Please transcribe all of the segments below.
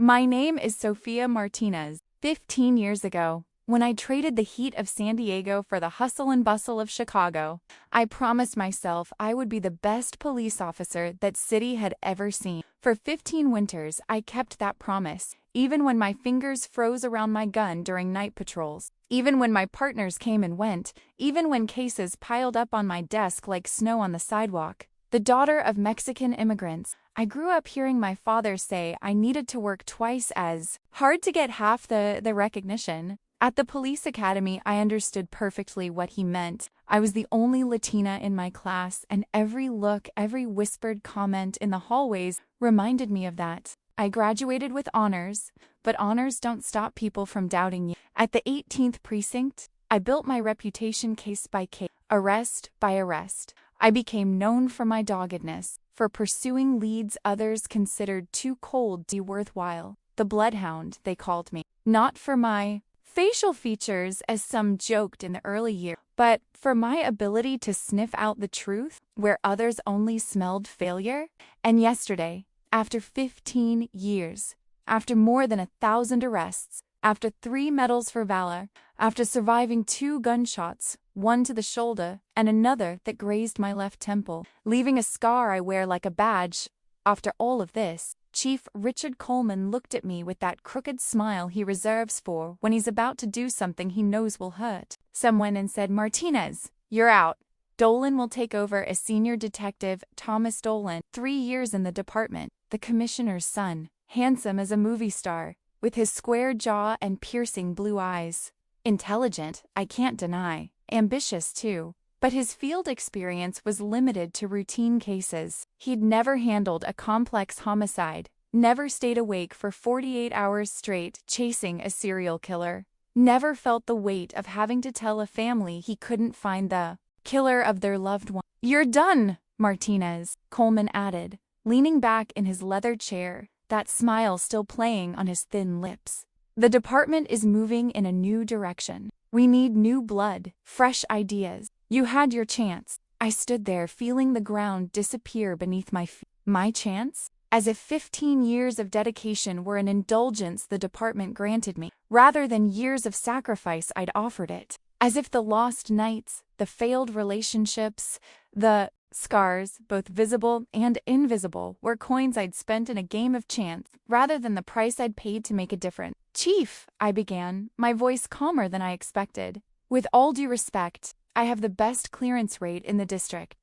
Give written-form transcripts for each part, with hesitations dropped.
My name is Sofia Martinez. 15 years ago, when I traded the heat of San Diego for the hustle and bustle of Chicago, I promised myself I would be the best police officer that city had ever seen. For 15 winters, I kept that promise, even when my fingers froze around my gun during night patrols, even when my partners came and went, even when cases piled up on my desk like snow on the sidewalk. The daughter of Mexican immigrants, I grew up hearing my father say I needed to work twice as hard to get half the recognition. At the police academy, I understood perfectly what he meant. I was the only Latina in my class, and every look, every whispered comment in the hallways reminded me of that. I graduated with honors, but honors don't stop people from doubting you. At the 18th precinct, I built my reputation case by case, arrest by arrest. I became known for my doggedness, for pursuing leads others considered too cold to be worthwhile. The bloodhound, they called me. Not for my facial features, as some joked in the early years, but for my ability to sniff out the truth where others only smelled failure. And yesterday, after 15 years, after more than 1,000 arrests, after 3 medals for valor, after surviving 2 gunshots, one to the shoulder and another that grazed my left temple, leaving a scar I wear like a badge, after all of this, Chief Richard Coleman looked at me with that crooked smile he reserves for when he's about to do something he knows will hurt. Someone and said, "Martinez, you're out. Dolan will take over as senior detective Thomas Dolan, 3 years in the department, the commissioner's son, handsome as a movie star, with his square jaw and piercing blue eyes. Intelligent, I can't deny, ambitious too. But his field experience was limited to routine cases. He'd never handled a complex homicide, never stayed awake for 48 hours straight chasing a serial killer, never felt the weight of having to tell a family he couldn't find the killer of their loved one. "You're done, Martinez," Coleman added, leaning back in his leather chair, that smile still playing on his thin lips. "The department is moving in a new direction. We need new blood, fresh ideas. You had your chance." I stood there feeling the ground disappear beneath my feet. My chance? As if 15 years of dedication were an indulgence the department granted me, rather than years of sacrifice I'd offered it. As if the lost nights, the failed relationships, the scars, both visible and invisible, were coins I'd spent in a game of chance, rather than the price I'd paid to make a difference. "Chief," I began, my voice calmer than I expected. "With all due respect, I have the best clearance rate in the district.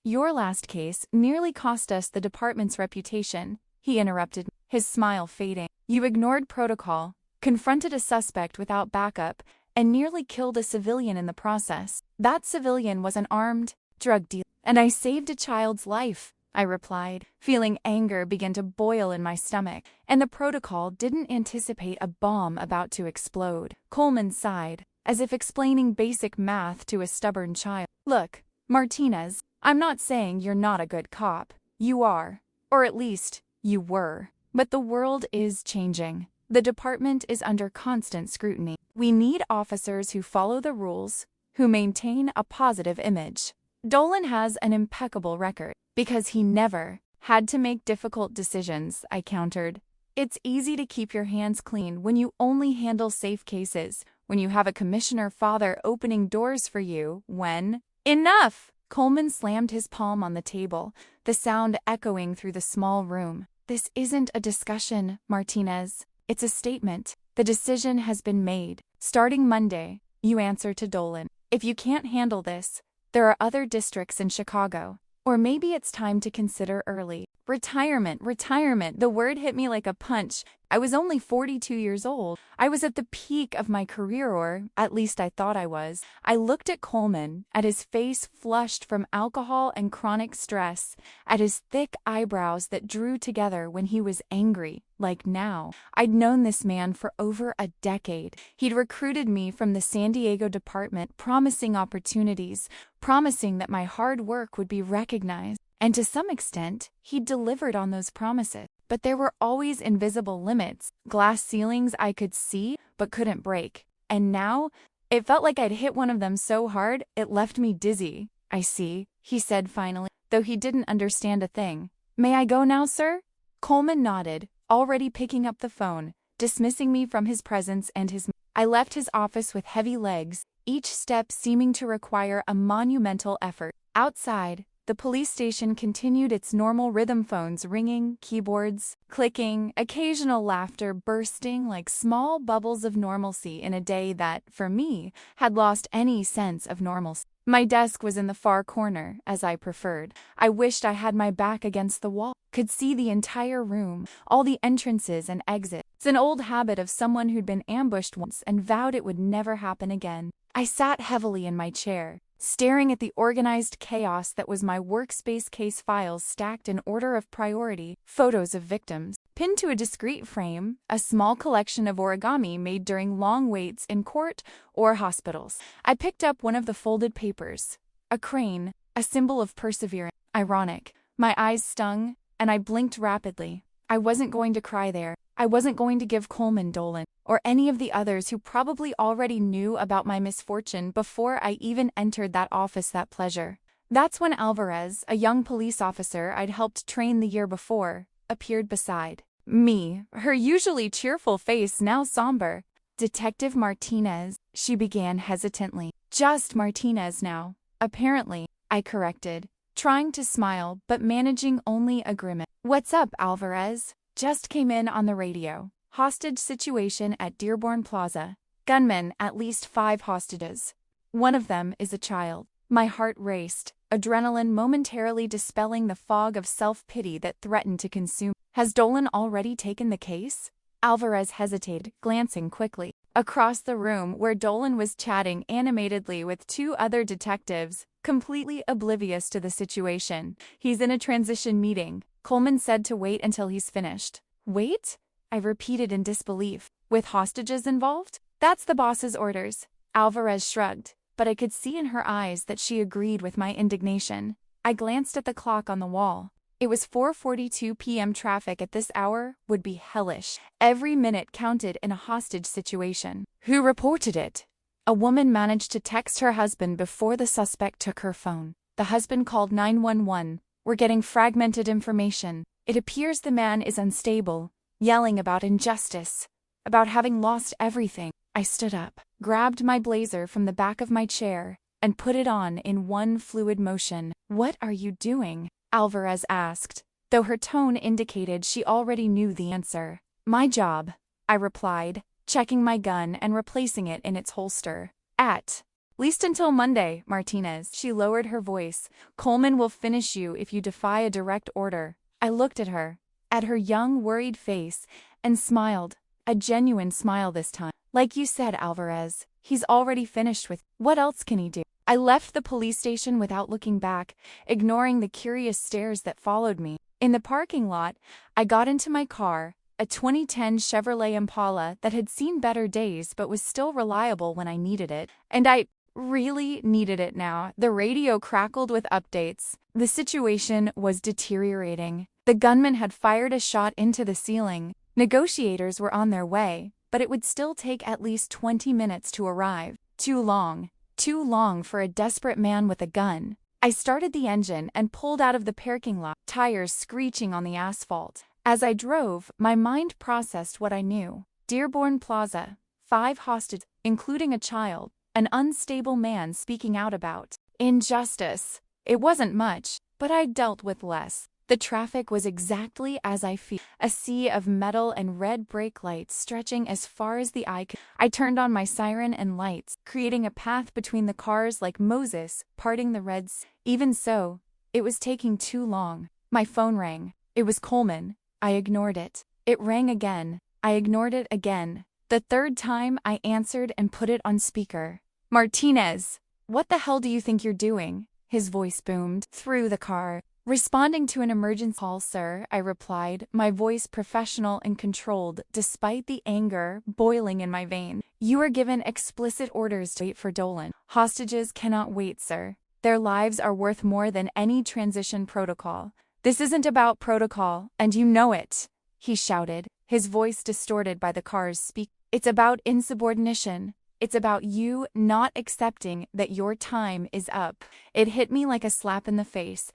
Your last case, nearly cost us the department's reputation," he interrupted, his smile fading. "You ignored protocol, confronted a suspect without backup, and nearly killed a civilian in the process. That civilian was an armed drug dealer, and I saved a child's life," I replied, feeling anger begin to boil in my stomach. "And the protocol didn't anticipate a bomb about to explode." Coleman sighed, as if explaining basic math to a stubborn child. "Look, Martinez, I'm not saying you're not a good cop. You are. Or at least, you were. But the world is changing. The department is under constant scrutiny. We need officers who follow the rules, who maintain a positive image. Dolan has an impeccable record, because he never had to make difficult decisions," I countered. "It's easy to keep your hands clean when you only handle safe cases, when you have a commissioner father opening doors for you, when—" "Enough!" Coleman slammed his palm on the table, the sound echoing through the small room. "This isn't a discussion, Martinez. It's a statement. The decision has been made. Starting Monday, you answer to Dolan. If you can't handle this, there are other districts in Chicago. Or maybe it's time to consider early retirement. Retirement. The word hit me like a punch. I was only 42 years old. I was at the peak of my career, or at least I thought I was. I looked at Coleman, at his face flushed from alcohol and chronic stress, at his thick eyebrows that drew together when he was angry, like now. I'd known this man for over a decade. He'd recruited me from the San Diego department, promising opportunities, promising that my hard work would be recognized. And to some extent, he'd delivered on those promises. But there were always invisible limits, glass ceilings I could see but couldn't break. And now, it felt like I'd hit one of them so hard, it left me dizzy. "I see," he said finally, though he didn't understand a thing. "May I go now, sir?" Coleman nodded, already picking up the phone, dismissing me from his presence and his. I left his office with heavy legs, each step seeming to require a monumental effort. Outside, the police station continued its normal rhythm, phones ringing, keyboards clicking, occasional laughter bursting like small bubbles of normalcy in a day that, for me, had lost any sense of normalcy. My desk was in the far corner, as I preferred. I wished I had my back against the wall, could see the entire room, all the entrances and exits. It's an old habit of someone who'd been ambushed once and vowed it would never happen again. I sat heavily in my chair, staring at the organized chaos that was my workspace, case files stacked in order of priority, photos of victims, pinned to a discreet frame, a small collection of origami made during long waits in court or hospitals. I picked up one of the folded papers. A crane, a symbol of perseverance. Ironic. My eyes stung, and I blinked rapidly. I wasn't going to cry there. I wasn't going to give Coleman Dolan, or any of the others who probably already knew about my misfortune before I even entered that office, that pleasure. That's when Alvarez, a young police officer I'd helped train the year before, appeared beside me, her usually cheerful face now somber. "Detective Martinez," she began hesitantly. "Just Martinez now, apparently," I corrected, trying to smile but managing only a grimace. "What's up, Alvarez? Just came in on the radio. Hostage situation at Dearborn Plaza. Gunmen, at least 5 hostages. One of them is a child." My heart raced, adrenaline momentarily dispelling the fog of self-pity that threatened to consume. "Has Dolan already taken the case?" Alvarez hesitated, glancing quickly across the room where Dolan was chatting animatedly with 2 other detectives, completely oblivious to the situation. "He's in a transition meeting. Coleman said to wait until he's finished." "Wait?" I repeated in disbelief. "With hostages involved?" "That's the boss's orders." Alvarez shrugged, but I could see in her eyes that she agreed with my indignation. I glanced at the clock on the wall. It was 4:42 p.m. Traffic at this hour would be hellish. Every minute counted in a hostage situation. "Who reported it?" A woman managed to text her husband before the suspect took her phone. The husband called 911. "We're getting fragmented information. It appears the man is unstable, yelling about injustice, about having lost everything." I stood up, grabbed my blazer from the back of my chair, and put it on in one fluid motion. "What are you doing?" Alvarez asked, though her tone indicated she already knew the answer. "My job," I replied, checking my gun and replacing it in its holster. "At least until Monday, Martinez." She lowered her voice. "Coleman will finish you if you defy a direct order." I looked at her young, worried face, and smiled, a genuine smile this time. "Like you said, Alvarez, he's already finished with. What else can he do?" I left the police station without looking back, ignoring the curious stares that followed me. In the parking lot, I got into my car, a 2010 Chevrolet Impala that had seen better days but was still reliable when I needed it. And I really needed it now. The radio crackled with updates. The situation was deteriorating. The gunman had fired a shot into the ceiling. Negotiators were on their way, but it would still take at least 20 minutes to arrive. Too long for a desperate man with a gun. I started the engine and pulled out of the parking lot, tires screeching on the asphalt. As I drove, my mind processed what I knew. Dearborn Plaza, 5 hostages, including a child, an unstable man speaking out about injustice. It wasn't much, but I'd dealt with less. The traffic was exactly as I feared, a sea of metal and red brake lights stretching as far as the eye could. I turned on my siren and lights, creating a path between the cars like Moses, parting the red sea. Even so, it was taking too long. My phone rang. It was Coleman. I ignored it. It rang again. I ignored it again. The third time, I answered and put it on speaker. "Martinez, what the hell do you think you're doing?" His voice boomed through the car. "Responding to an emergency call, sir," I replied, my voice professional and controlled despite the anger boiling in my veins. "You were given explicit orders to wait for Dolan. Hostages cannot wait, sir. Their lives are worth more than any transition protocol." "This isn't about protocol, and you know it," he shouted, his voice distorted by the car's speak. "It's about insubordination. It's about you not accepting that your time is up." It hit me like a slap in the face.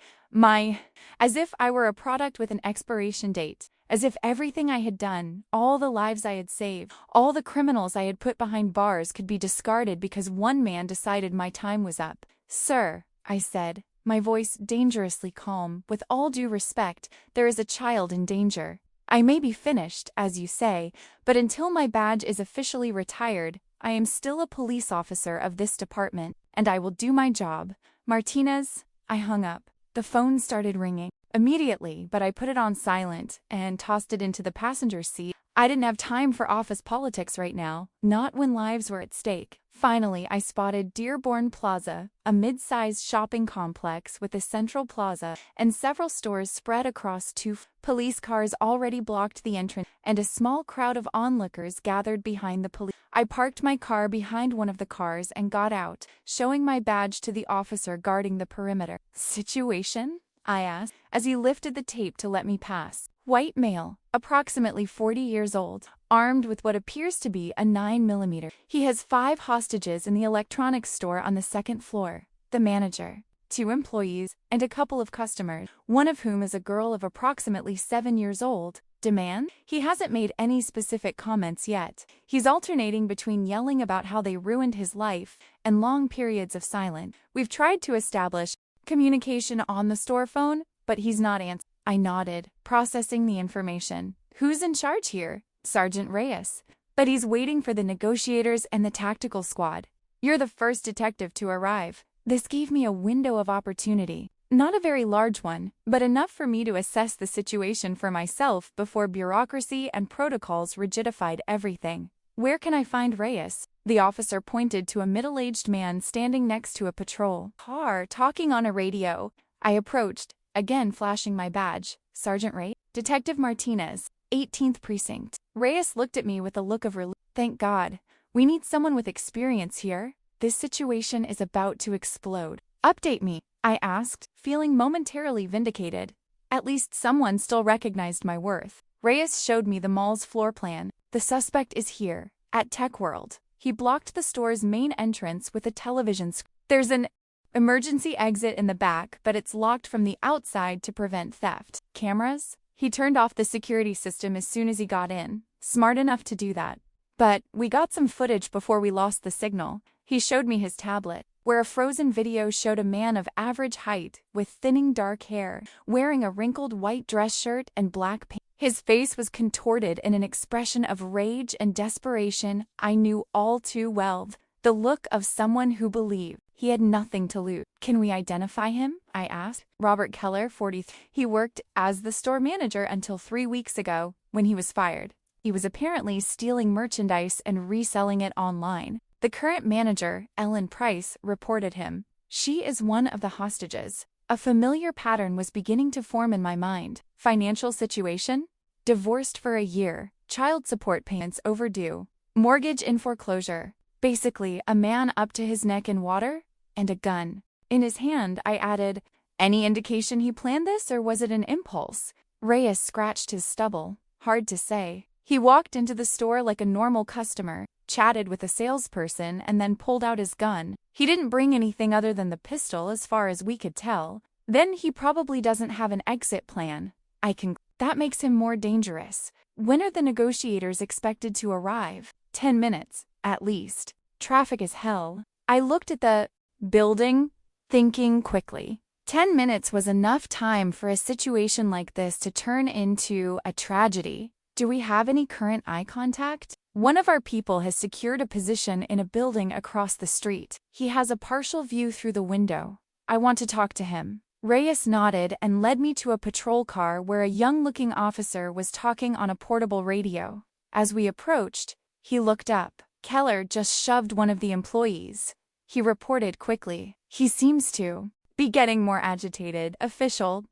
As if I were a product with an expiration date. as if everything I had done, all the lives I had saved, all the criminals I had put behind bars could be discarded because one man decided my time was up. "Sir," I said, my voice dangerously calm, "with all due respect, there is a child in danger. I may be finished, as you say, but until my badge is officially retired, I am still a police officer of this department, and I will do my job. Martinez." I hung up. The phone started ringing immediately, but I put it on silent and tossed it into the passenger seat. I didn't have time for office politics right now, not when lives were at stake. Finally, I spotted Dearborn Plaza, a mid-sized shopping complex with a central plaza and several stores spread across two. Police cars already blocked the entrance, and a small crowd of onlookers gathered behind the police. I parked my car behind one of the cars and got out, showing my badge to the officer guarding the perimeter. "Situation?" I asked, as he lifted the tape to let me pass. "White male, approximately 40 years old, armed with what appears to be a 9mm. He has 5 hostages in the electronics store on the second floor, the manager, 2 employees, and a couple of customers, one of whom is a girl of approximately 7 years old. Demand?" He hasn't made any specific comments yet. He's alternating between yelling about how they ruined his life and long periods of silence. We've tried to establish communication on the store phone, but he's not answering. I nodded, processing the information. "Who's in charge here?" "Sergeant Reyes. But he's waiting for the negotiators and the tactical squad. You're the first detective to arrive." This gave me a window of opportunity. Not a very large one, but enough for me to assess the situation for myself before bureaucracy and protocols rigidified everything. "Where can I find Reyes?" The officer pointed to a middle-aged man standing next to a patrol car talking on a radio. I approached, again flashing my badge. "Sergeant Reyes?" "Detective Martinez, 18th Precinct." Reyes looked at me with a look of relief. "Thank God. We need someone with experience here. This situation is about to explode." "Update me," I asked, feeling momentarily vindicated. At least someone still recognized my worth. Reyes showed me the mall's floor plan. "The suspect is here, at Tech World." He blocked the store's main entrance with a television screen. "There's an emergency exit in the back, but it's locked from the outside to prevent theft." "Cameras?" He turned off the security system as soon as he got in. Smart enough to do that. "But we got some footage before we lost the signal." He showed me his tablet, where a frozen video showed a man of average height with thinning dark hair, wearing a wrinkled white dress shirt and black pants. His face was contorted in an expression of rage and desperation I knew all too well, the look of someone who believed he had nothing to lose. "Can we identify him?" I asked. "Robert Keller, 43. He worked as the store manager until 3 weeks ago, when he was fired. He was apparently stealing merchandise and reselling it online. The current manager, Ellen Price, reported him. She is one of the hostages." A familiar pattern was beginning to form in my mind. Financial situation? Divorced for a year. Child support payments overdue. Mortgage in foreclosure. Basically, a man up to his neck in water and a gun in his hand. I added, "Any indication he planned this, or was it an impulse?" Reyes scratched his stubble. "Hard to say. He walked into the store like a normal customer, chatted with a salesperson, and then pulled out his gun. He didn't bring anything other than the pistol as far as we could tell. Then he probably doesn't have an exit plan." That makes him more dangerous. "When are the negotiators expected to arrive?" 10 minutes, at least. Traffic is hell." I looked at the building, thinking quickly. 10 minutes was enough time for a situation like this to turn into a tragedy. "Do we have any current eye contact?" "One of our people has secured a position in a building across the street. He has a partial view through the window. I want to talk to him." Reyes nodded and led me to a patrol car where a young-looking officer was talking on a portable radio. As we approached, he looked up. "Keller just shoved one of the employees," he reported quickly. "He seems to be getting more agitated." Official, ...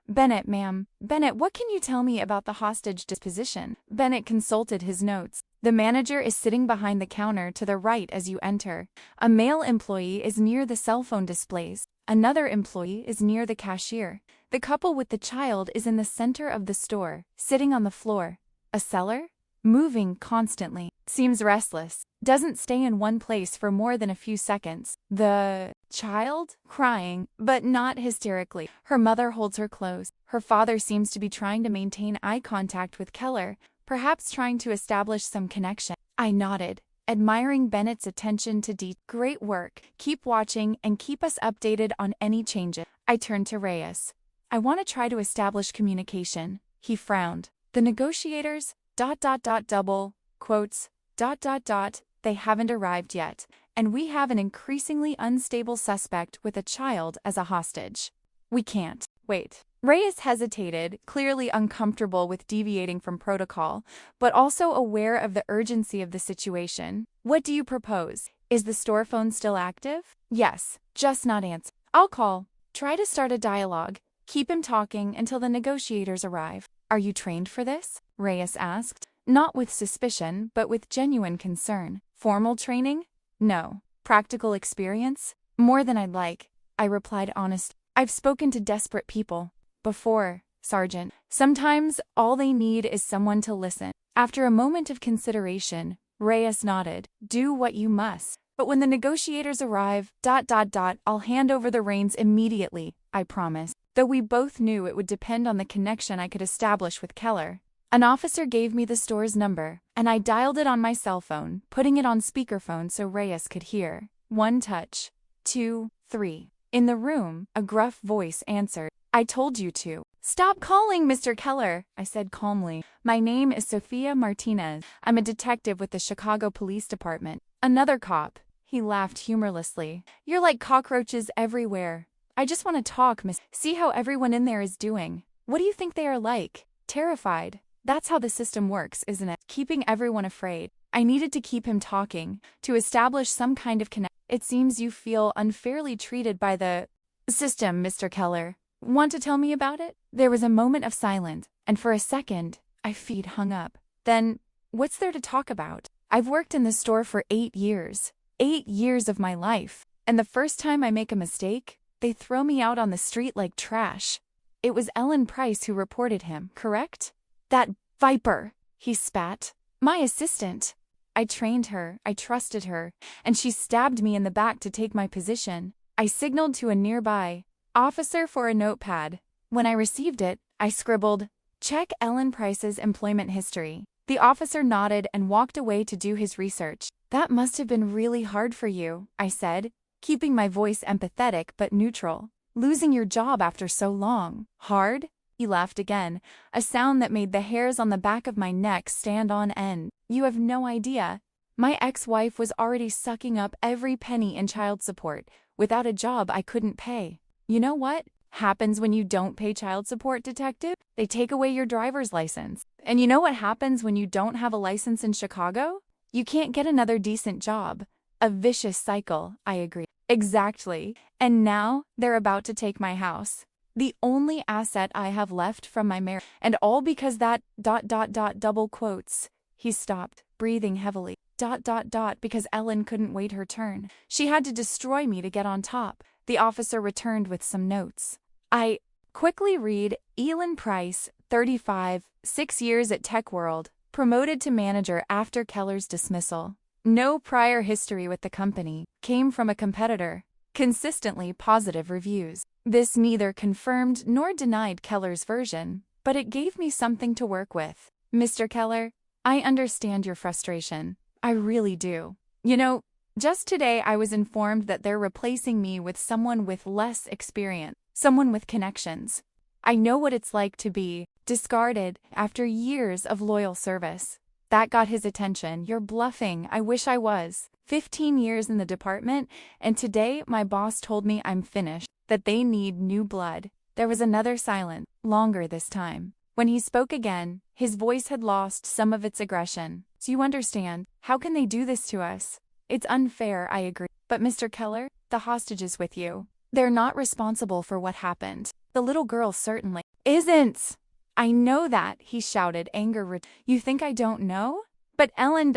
"Bennett, ma'am. Bennett, what can you tell me about the hostage disposition?" Bennett consulted his notes. "The manager is sitting behind the counter to the right as you enter. A male employee is near the cell phone displays. Another employee is near the cashier. The couple with the child is in the center of the store, sitting on the floor." "A cellar?" moving constantly, seems restless, doesn't stay in one place for more than a few seconds. The child? Crying, but not hysterically. Her mother holds her close. Her father seems to be trying to maintain eye contact with Keller, perhaps trying to establish some connection. I nodded, admiring Bennett's attention to detail. Great work. Keep watching and keep us updated on any changes. I turned to Reyes. I want to try to establish communication. He frowned. The negotiators, double quotes, they haven't arrived yet, and we have an increasingly unstable suspect with a child as a hostage. We can't. Wait. Reyes hesitated, clearly uncomfortable with deviating from protocol, but also aware of the urgency of the situation. What do you propose? Is the store phone still active? Yes, just not answer. I'll call. Try to start a dialogue. Keep him talking until the negotiators arrive. Are you trained for this? Reyes asked, not with suspicion, but with genuine concern. Formal training? No. Practical experience? More than I'd like, I replied honestly. I've spoken to desperate people before, Sergeant. Sometimes all they need is someone to listen. After a moment of consideration, Reyes nodded. Do what you must. But when the negotiators arrive, I'll hand over the reins immediately, I promised. Though we both knew it would depend on the connection I could establish with Keller. An officer gave me the store's number, and I dialed it on my cell phone, putting it on speakerphone so Reyes could hear. 1 touch. 2, 3. In the room, a gruff voice answered. I told you to. Stop calling, Mr. Keller, I said calmly. My name is Sophia Martinez. I'm a detective with the Chicago Police Department. Another cop. He laughed humorlessly. You're like cockroaches everywhere. I just want to talk, miss. See how everyone in there is doing. What do you think they are like? Terrified. That's how the system works, isn't it? Keeping everyone afraid. I needed to keep him talking, to establish some kind of connection. It seems you feel unfairly treated by the system, Mr. Keller. Want to tell me about it? There was a moment of silence, and for a second, I hung up. Then, what's there to talk about? I've worked in the store for 8 years. 8 years of my life. And the first time I make a mistake, they throw me out on the street like trash. It was Ellen Price who reported him, correct? That viper, he spat. My assistant. I trained her, I trusted her, and she stabbed me in the back to take my position. I signaled to a nearby officer for a notepad. When I received it, I scribbled, check Ellen Price's employment history. The officer nodded and walked away to do his research. That must have been really hard for you, I said, keeping my voice empathetic but neutral. Losing your job after so long. Hard? He laughed again, a sound that made the hairs on the back of my neck stand on end. You have no idea. My ex-wife was already sucking up every penny in child support. Without a job I couldn't pay. You know what happens when you don't pay child support, detective? They take away your driver's license. And you know what happens when you don't have a license in Chicago? You can't get another decent job. A vicious cycle, I agree. Exactly. And now they're about to take my house. The only asset I have left from my marriage. And all because that double quotes. He stopped, breathing heavily. Because Ellen couldn't wait her turn. She had to destroy me to get on top. The officer returned with some notes. I quickly read Ellen Price, 35, 6 years at Tech World, promoted to manager after Keller's dismissal. No prior history with the company, came from a competitor. Consistently positive reviews. This neither confirmed nor denied Keller's version, but it gave me something to work with. Mr. Keller, I understand your frustration. I really do. You know, just today I was informed that they're replacing me with someone with less experience, someone with connections. I know what it's like to be discarded after years of loyal service. That got his attention. You're bluffing. I wish I was. 15 years in the department, and today my boss told me I'm finished, that they need new blood. There was another silence, longer this time. When he spoke again, his voice had lost some of its aggression. So you understand, how can they do this to us? It's unfair, I agree. But Mr. Keller, the hostage is with you. They're not responsible for what happened. The little girl certainly isn't. I know that, he shouted, anger. You think I don't know? But Ellen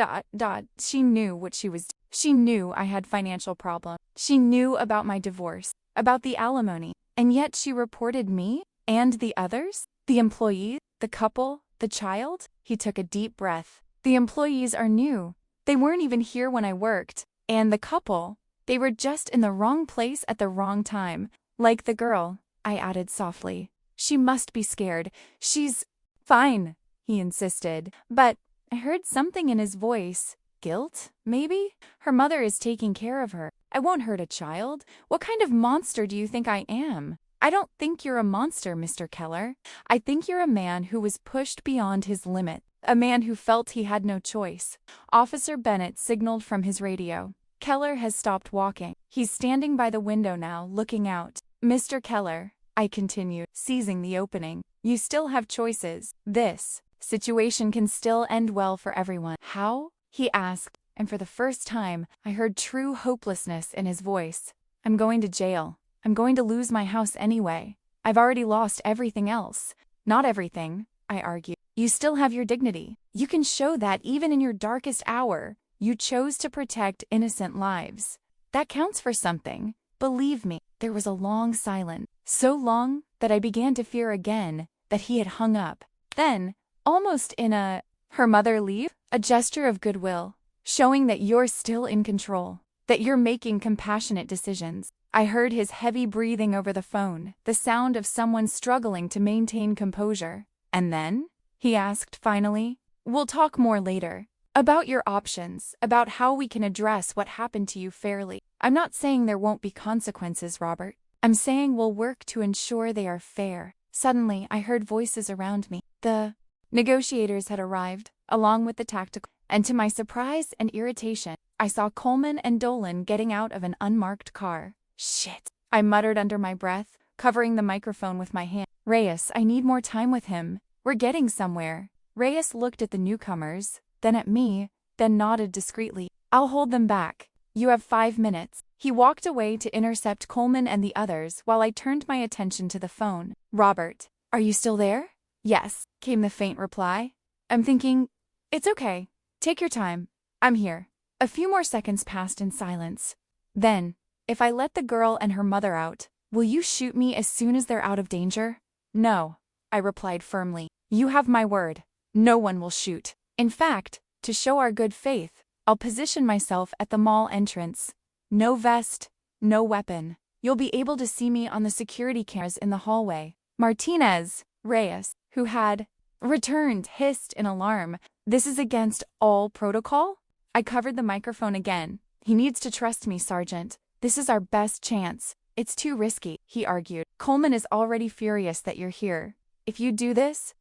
she knew what she was doing. She knew I had financial problems. She knew about my divorce, about the alimony. And yet she reported me and the others, the employees, the couple, the child. He took a deep breath. The employees are new. They weren't even here when I worked. And the couple, they were just in the wrong place at the wrong time. Like the girl, I added softly. She must be scared. She's fine, he insisted. But I heard something in his voice. Guilt, maybe? Her mother is taking care of her. I won't hurt a child. What kind of monster do you think I am? I don't think you're a monster, Mr. Keller. I think you're a man who was pushed beyond his limit. A man who felt he had no choice. Officer Bennett signaled from his radio. Keller has stopped walking. He's standing by the window now, looking out. Mr. Keller, I continued, seizing the opening. You still have choices. This situation can still end well for everyone. How? He asked, and for the first time, I heard true hopelessness in his voice. I'm going to jail. I'm going to lose my house anyway. I've already lost everything else. Not everything, I argued. You still have your dignity. You can show that even in your darkest hour, you chose to protect innocent lives. That counts for something. Believe me. There was a long silence, so long that I began to fear again that he had hung up. Then, almost in her mother leave? A gesture of goodwill, showing that you're still in control, that you're making compassionate decisions. I heard his heavy breathing over the phone, the sound of someone struggling to maintain composure. And then? He asked finally. We'll talk more later. About your options, about how we can address what happened to you fairly. I'm not saying there won't be consequences, Robert. I'm saying we'll work to ensure they are fair. Suddenly, I heard voices around me. The negotiators had arrived, along with the tactical, and to my surprise and irritation, I saw Coleman and Dolan getting out of an unmarked car. Shit, I muttered under my breath, covering the microphone with my hand. Reyes, I need more time with him. We're getting somewhere. Reyes looked at the newcomers, then at me, then nodded discreetly. I'll hold them back. You have 5 minutes. He walked away to intercept Coleman and the others while I turned my attention to the phone. Robert, are you still there? Yes, came the faint reply. I'm thinking, it's okay. Take your time. I'm here. A few more seconds passed in silence. Then, if I let the girl and her mother out, will you shoot me as soon as they're out of danger? No, I replied firmly. You have my word. No one will shoot. In fact, to show our good faith, I'll position myself at the mall entrance. No vest, no weapon. You'll be able to see me on the security cameras in the hallway. Martinez, Reyes, who had returned, hissed in alarm. This is against all protocol? I covered the microphone again. He needs to trust me, Sergeant. This is our best chance. It's too risky, he argued. Coleman is already furious that you're here. If you do this, ...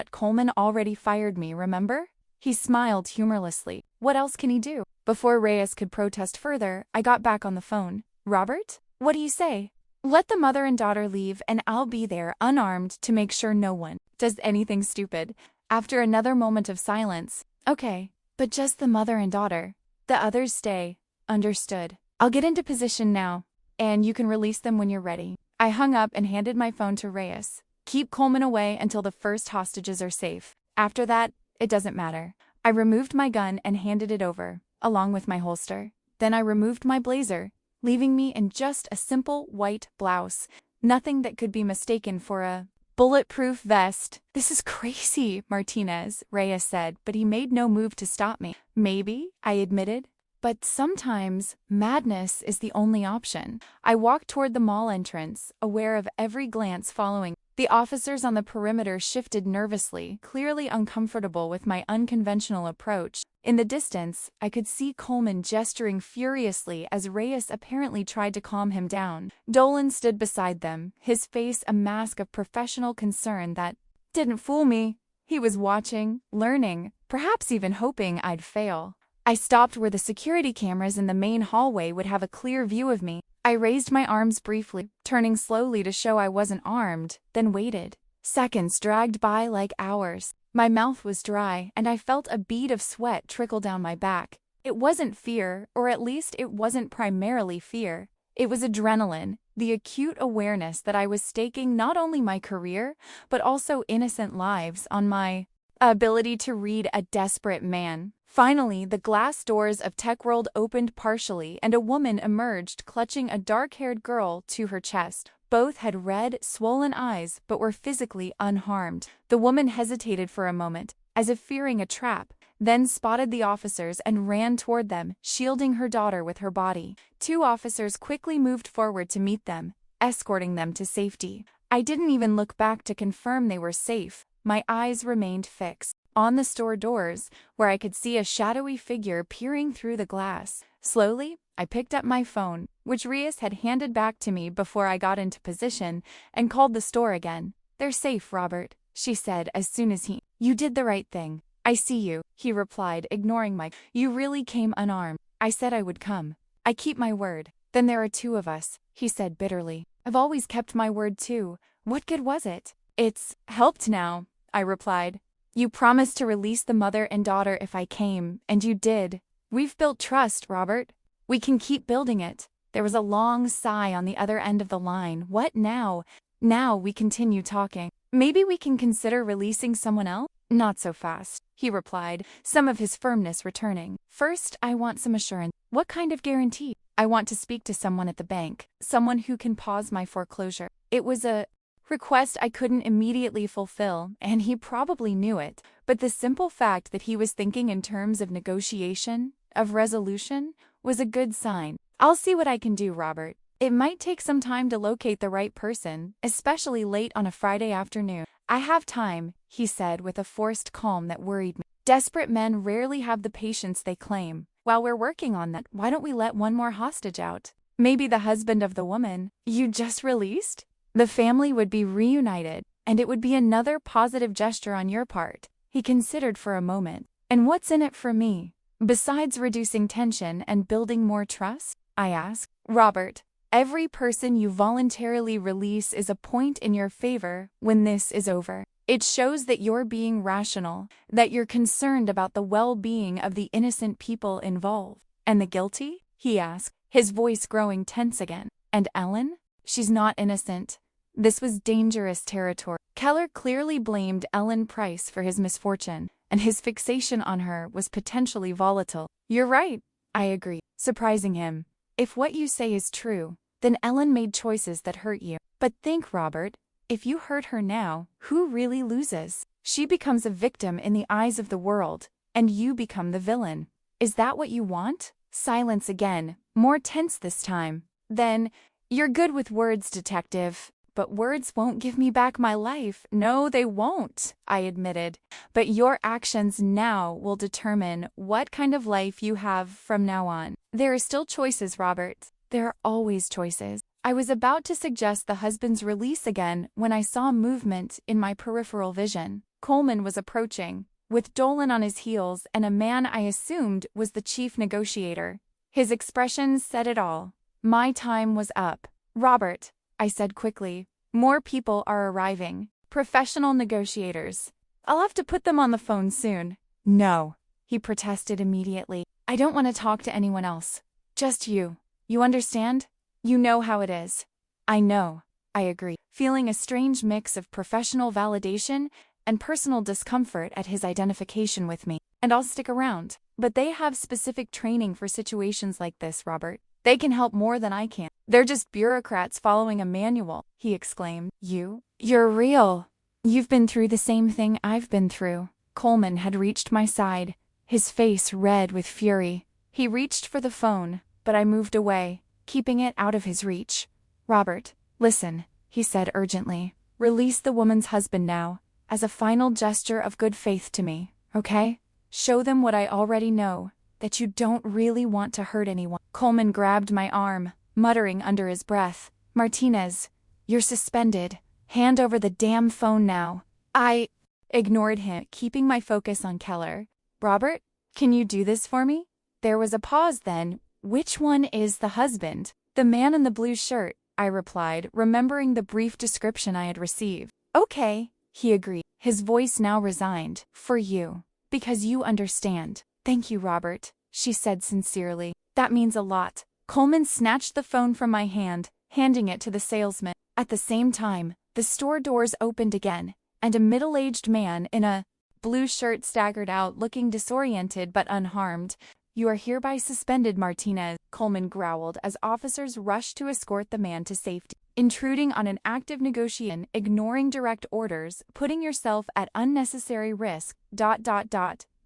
Coleman already fired me, remember? He smiled humorlessly. What else can he do? Before Reyes could protest further, I got back on the phone. Robert? What do you say? Let the mother and daughter leave and I'll be there unarmed to make sure no one does anything stupid. After another moment of silence, okay, but just the mother and daughter. The others stay. Understood. I'll get into position now, and you can release them when you're ready. I hung up and handed my phone to Reyes. Keep Coleman away until the first hostages are safe. After that, it doesn't matter. I removed my gun and handed it over, along with my holster. Then I removed my blazer, leaving me in just a simple white blouse, nothing that could be mistaken for a bulletproof vest. This is crazy, Martinez, Reyes said, but he made no move to stop me. Maybe, I admitted. But sometimes, madness is the only option. I walked toward the mall entrance, aware of every glance following. The officers on the perimeter shifted nervously, clearly uncomfortable with my unconventional approach. In the distance, I could see Coleman gesturing furiously as Reyes apparently tried to calm him down. Dolan stood beside them, his face a mask of professional concern that didn't fool me. He was watching, learning, perhaps even hoping I'd fail. I stopped where the security cameras in the main hallway would have a clear view of me. I raised my arms briefly, turning slowly to show I wasn't armed, then waited. Seconds dragged by like hours. My mouth was dry, and I felt a bead of sweat trickle down my back. It wasn't fear, or at least it wasn't primarily fear. It was adrenaline, the acute awareness that I was staking not only my career, but also innocent lives on my ability to read a desperate man. Finally, the glass doors of Tech World opened partially and a woman emerged clutching a dark-haired girl to her chest. Both had red, swollen eyes but were physically unharmed. The woman hesitated for a moment, as if fearing a trap, then spotted the officers and ran toward them, shielding her daughter with her body. 2 officers quickly moved forward to meet them, escorting them to safety. I didn't even look back to confirm they were safe. My eyes remained fixed on the store doors, where I could see a shadowy figure peering through the glass. Slowly, I picked up my phone, which Rias had handed back to me before I got into position, and called the store again. "They're safe, Robert," she said as soon as "You did the right thing." "I see you," he replied, ignoring my "You really came unarmed." "I said I would come. I keep my word." "Then there are 2 of us," he said bitterly. "I've always kept my word too. What good was it?" "It's helped now," I replied. "You promised to release the mother and daughter if I came, and you did. We've built trust, Robert. We can keep building it." There was a long sigh on the other end of the line. "What now?" "Now we continue talking. Maybe we can consider releasing someone else?" "Not so fast," he replied, some of his firmness returning. "First, I want some assurance." "What kind of guarantee?" "I want to speak to someone at the bank, someone who can pause my foreclosure." It was a request I couldn't immediately fulfill, and he probably knew it, but the simple fact that he was thinking in terms of negotiation, of resolution, was a good sign. "I'll see what I can do, Robert. It might take some time to locate the right person, especially late on a Friday afternoon." "I have time," he said with a forced calm that worried me. "Desperate men rarely have the patience they claim. While we're working on that, why don't we let one more hostage out? Maybe the husband of the woman you just released? The family would be reunited, and it would be another positive gesture on your part." He considered for a moment. "And what's in it for me, besides reducing tension and building more trust?" I asked. "Robert, every person you voluntarily release is a point in your favor when this is over. It shows that you're being rational, that you're concerned about the well-being of the innocent people involved." "And the guilty?" he asked, his voice growing tense again. "And Ellen? She's not innocent." This was dangerous territory. Keller clearly blamed Ellen Price for his misfortune, and his fixation on her was potentially volatile. "You're right," I agreed, surprising him. "If what you say is true, then Ellen made choices that hurt you. But think, Robert, if you hurt her now, who really loses? She becomes a victim in the eyes of the world, and you become the villain. Is that what you want?" Silence again, more tense this time. Then, "You're good with words, detective. But words won't give me back my life." "No, they won't," I admitted. "But your actions now will determine what kind of life you have from now on." "There are still choices, Robert." "There are always choices." I was about to suggest the husband's release again when I saw movement in my peripheral vision. Coleman was approaching, with Dolan on his heels and a man I assumed was the chief negotiator. His expression said it all. My time was up. "Robert," I said quickly, "more people are arriving. Professional negotiators. I'll have to put them on the phone soon." "No," he protested immediately. "I don't want to talk to anyone else. Just you. You understand? You know how it is." "I know," I agreed, feeling a strange mix of professional validation and personal discomfort at his identification with me. "And I'll stick around. But they have specific training for situations like this, Robert. They can help more than I can. They're just bureaucrats following a manual," he exclaimed. You're real. You've been through the same thing I've been through." Coleman had reached my side, his face red with fury. He reached for the phone, but I moved away, keeping it out of his reach. "Robert, listen," he said urgently. "Release the woman's husband now, as a final gesture of good faith to me, okay? Show them what I already know, that you don't really want to hurt anyone." Coleman grabbed my arm, muttering under his breath, "Martinez, you're suspended. Hand over the damn phone now." I ignored him, keeping my focus on Keller. "Robert, can you do this for me?" There was a pause then. "Which one is the husband?" "The man in the blue shirt," I replied, remembering the brief description I had received. "Okay," he agreed, his voice now resigned. "For you. Because you understand." "Thank you, Robert," she said sincerely. "That means a lot." Coleman snatched the phone from my hand, handing it to the salesman. At the same time, the store doors opened again, and a middle-aged man in a blue shirt staggered out, looking disoriented but unharmed. "You are hereby suspended, Martinez," Coleman growled as officers rushed to escort the man to safety. "Intruding on an active negotiation, ignoring direct orders, putting yourself at unnecessary risk, ...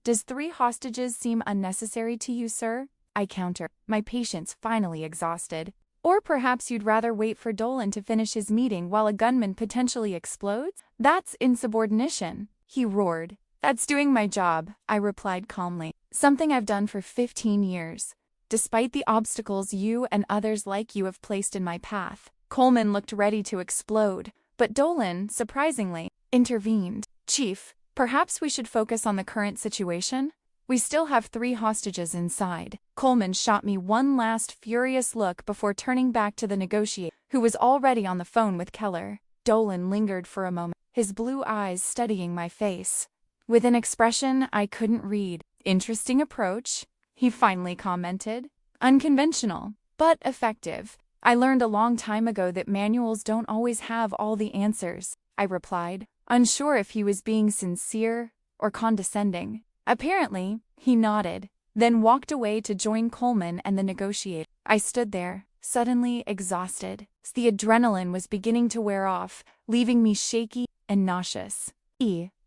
Does 3 hostages seem unnecessary to you, sir? I counter, my patience finally exhausted. Or perhaps you'd rather wait for Dolan to finish his meeting while a gunman potentially explodes? That's insubordination, he roared. That's doing my job, I replied calmly. Something I've done for 15 years. Despite the obstacles you and others like you have placed in my path. Coleman looked ready to explode, but Dolan, surprisingly, intervened. Chief, perhaps we should focus on the current situation? We still have 3 hostages inside. Coleman shot me one last furious look before turning back to the negotiator, who was already on the phone with Keller. Dolan lingered for a moment, his blue eyes studying my face. With an expression I couldn't read. Interesting approach, he finally commented. Unconventional, but effective. I learned a long time ago that manuals don't always have all the answers, I replied, unsure if he was being sincere or condescending. Apparently, he nodded, then walked away to join Coleman and the negotiator. I stood there, suddenly exhausted. The adrenaline was beginning to wear off, leaving me shaky and nauseous.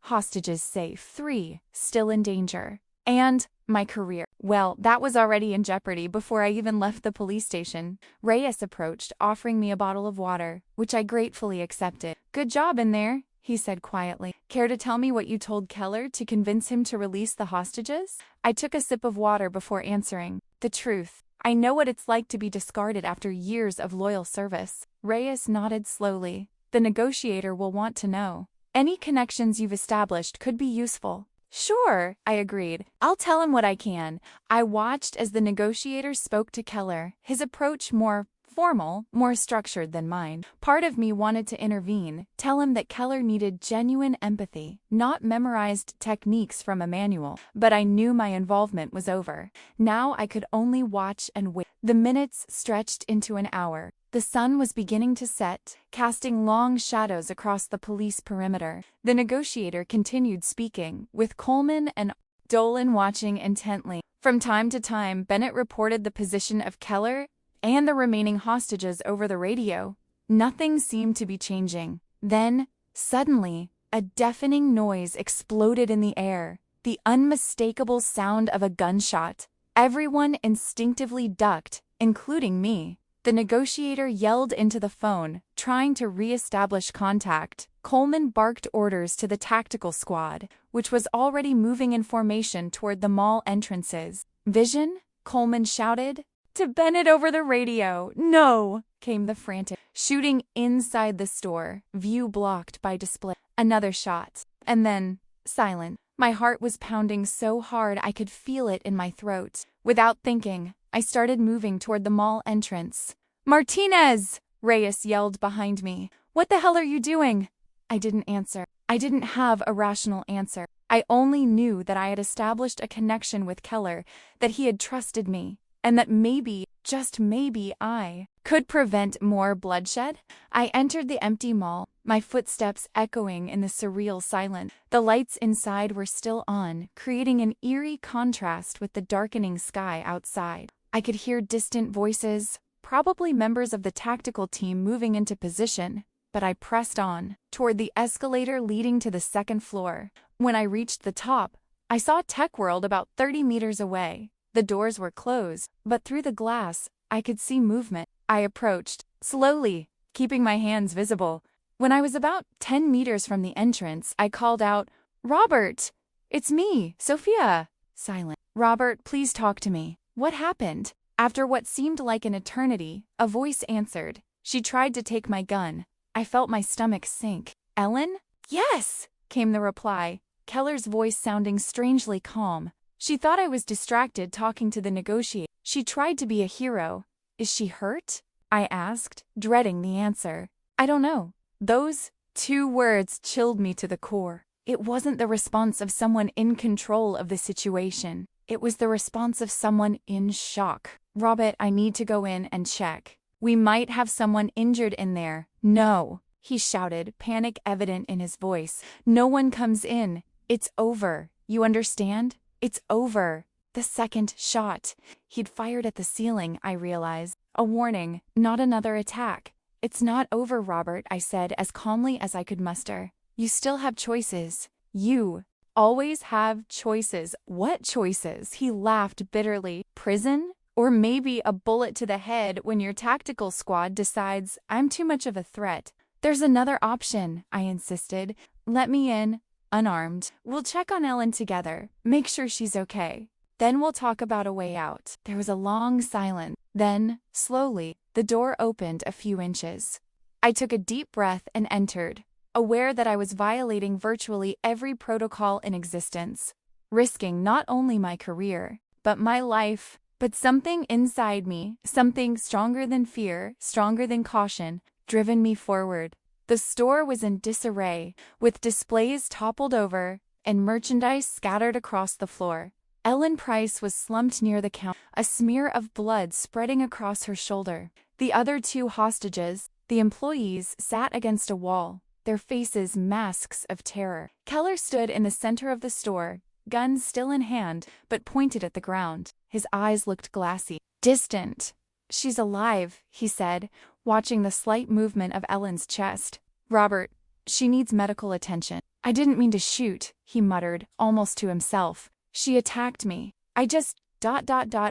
Hostages safe. 3, still in danger. And my career. Well, that was already in jeopardy before I even left the police station. Reyes approached, offering me a bottle of water, which I gratefully accepted. Good job in there, he said quietly. Care to tell me what you told Keller to convince him to release the hostages? I took a sip of water before answering. The truth. I know what it's like to be discarded after years of loyal service. Reyes nodded slowly. The negotiator will want to know. Any connections you've established could be useful. Sure, I agreed. I'll tell him what I can. I watched as the negotiator spoke to Keller, his approach more formal, more structured than mine. Part of me wanted to intervene, tell him that Keller needed genuine empathy, not memorized techniques from a manual, but I knew my involvement was over. Now I could only watch and wait. The minutes stretched into an hour. The sun was beginning to set, casting long shadows across the police perimeter. The negotiator continued speaking, with Coleman and Dolan watching intently. From time to time, Bennett reported the position of Keller and the remaining hostages over the radio. Nothing seemed to be changing. Then, suddenly, a deafening noise exploded in the air, the unmistakable sound of a gunshot. Everyone instinctively ducked, including me. The negotiator yelled into the phone, trying to re-establish contact. Coleman barked orders to the tactical squad, which was already moving in formation toward the mall entrances. Vision? Coleman shouted. To Bennett over the radio. No! Came the frantic. Shooting inside the store, view blocked by display. Another shot. And then, silent. My heart was pounding so hard I could feel it in my throat. Without thinking, I started moving toward the mall entrance. Martinez! Reyes yelled behind me. What the hell are you doing? I didn't answer. I didn't have a rational answer. I only knew that I had established a connection with Keller, that he had trusted me, and that maybe, just maybe, I could prevent more bloodshed. I entered the empty mall, my footsteps echoing in the surreal silence. The lights inside were still on, creating an eerie contrast with the darkening sky outside. I could hear distant voices, probably members of the tactical team moving into position, but I pressed on, toward the escalator leading to the second floor. When I reached the top, I saw Tech World about 30 meters away. The doors were closed, but through the glass, I could see movement. I approached, slowly, keeping my hands visible. When I was about 10 meters from the entrance, I called out, Robert! It's me, Sophia! Silent. Robert, please talk to me. What happened? After what seemed like an eternity, a voice answered. She tried to take my gun. I felt my stomach sink. Ellen? Yes! Came the reply, Keller's voice sounding strangely calm. She thought I was distracted talking to the negotiator. She tried to be a hero. Is she hurt? I asked, dreading the answer. I don't know. Those 2 words chilled me to the core. It wasn't the response of someone in control of the situation. It was the response of someone in shock. Robert, I need to go in and check. We might have someone injured in there. No, he shouted, panic evident in his voice. No one comes in. It's over. You understand? It's over. The second shot. He'd fired at the ceiling, I realized. A warning, not another attack. It's not over, Robert, I said as calmly as I could muster. You still have choices. You always have choices. What choices? He laughed bitterly. Prison? Or maybe a bullet to the head when your tactical squad decides I'm too much of a threat. There's another option, I insisted. Let me in, unarmed. We'll check on Ellen together, make sure she's okay. Then we'll talk about a way out. There was a long silence. Then, slowly, the door opened a few inches. I took a deep breath and entered, aware that I was violating virtually every protocol in existence, risking not only my career, but my life. But something inside me, something stronger than fear, stronger than caution, driven me forward. The store was in disarray, with displays toppled over and merchandise scattered across the floor. Ellen Price was slumped near the counter, a smear of blood spreading across her shoulder. The other two hostages, the employees, sat against a wall, their faces masks of terror. Keller stood in the center of the store, gun still in hand, but pointed at the ground. His eyes looked glassy, distant. She's alive, he said, watching the slight movement of Ellen's chest. Robert, she needs medical attention. I didn't mean to shoot, he muttered, almost to himself. She attacked me. I just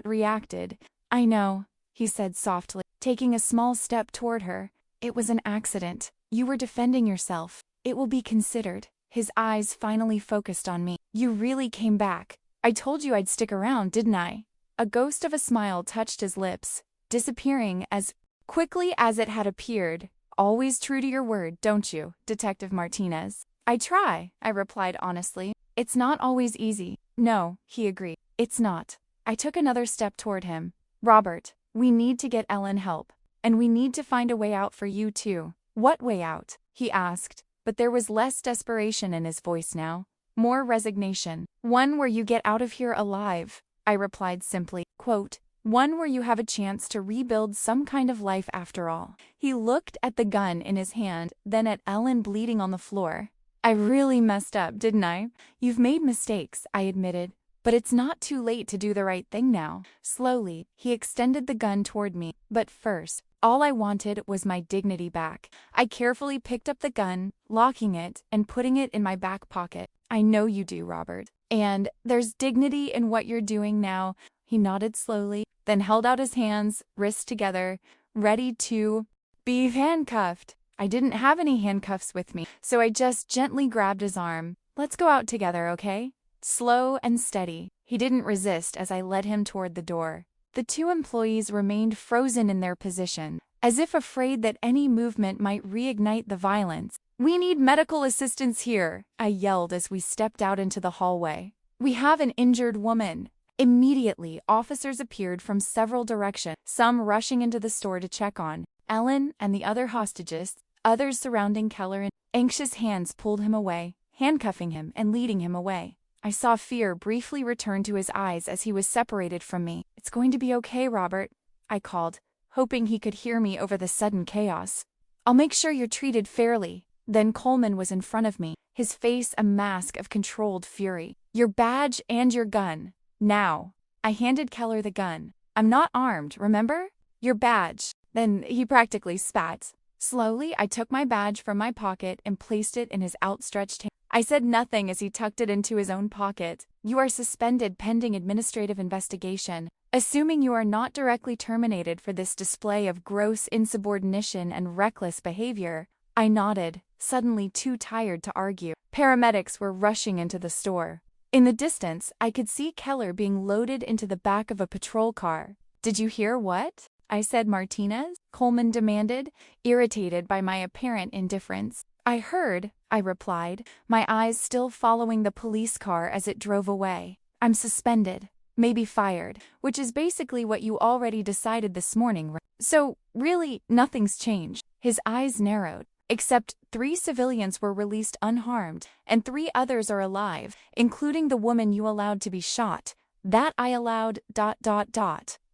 reacted. I know, he said softly, taking a small step toward her. It was an accident. You were defending yourself. It will be considered. His eyes finally focused on me. You really came back. I told you I'd stick around, didn't I? A ghost of a smile touched his lips, disappearing as quickly as it had appeared. Always true to your word, don't you, Detective Martinez? I try, I replied honestly. It's not always easy. No, he agreed. It's not. I took another step toward him. Robert, we need to get Ellen help. And we need to find a way out for you too. What way out? He asked, but there was less desperation in his voice now. More resignation. One where you get out of here alive, I replied simply. Quote, one where you have a chance to rebuild some kind of life after all. He looked at the gun in his hand, then at Ellen bleeding on the floor. I really messed up, didn't I? You've made mistakes, I admitted, but it's not too late to do the right thing now. Slowly, he extended the gun toward me, but first, all I wanted was my dignity back. I carefully picked up the gun, locking it and putting it in my back pocket. I know you do, Robert. And there's dignity in what you're doing now. He nodded slowly, then held out his hands, wrists together, ready to be handcuffed. I didn't have any handcuffs with me, so I just gently grabbed his arm. Let's go out together, okay? Slow and steady. He didn't resist as I led him toward the door. The two employees remained frozen in their position, as if afraid that any movement might reignite the violence. We need medical assistance here, I yelled as we stepped out into the hallway. We have an injured woman. Immediately, officers appeared from several directions, some rushing into the store to check on Ellen and the other hostages, others surrounding Keller, and anxious hands pulled him away, handcuffing him and leading him away. I saw fear briefly return to his eyes as he was separated from me. It's going to be okay, Robert, I called, hoping he could hear me over the sudden chaos. I'll make sure you're treated fairly. Then Coleman was in front of me, his face a mask of controlled fury. Your badge and your gun. Now. I handed Keller the gun. I'm not armed, remember? Your badge. Then he practically spat. Slowly, I took my badge from my pocket and placed it in his outstretched hand. I said nothing as he tucked it into his own pocket. You are suspended pending administrative investigation. Assuming you are not directly terminated for this display of gross insubordination and reckless behavior. I nodded, suddenly too tired to argue. Paramedics were rushing into the store. In the distance, I could see Keller being loaded into the back of a patrol car. Did you hear what? I said, Martinez? Coleman demanded, irritated by my apparent indifference. I heard, I replied, my eyes still following the police car as it drove away. I'm suspended, maybe fired, which is basically what you already decided this morning, right? So, really, nothing's changed. His eyes narrowed. Except 3 civilians were released unharmed, and 3 others are alive, including the woman you allowed to be shot. That I allowed...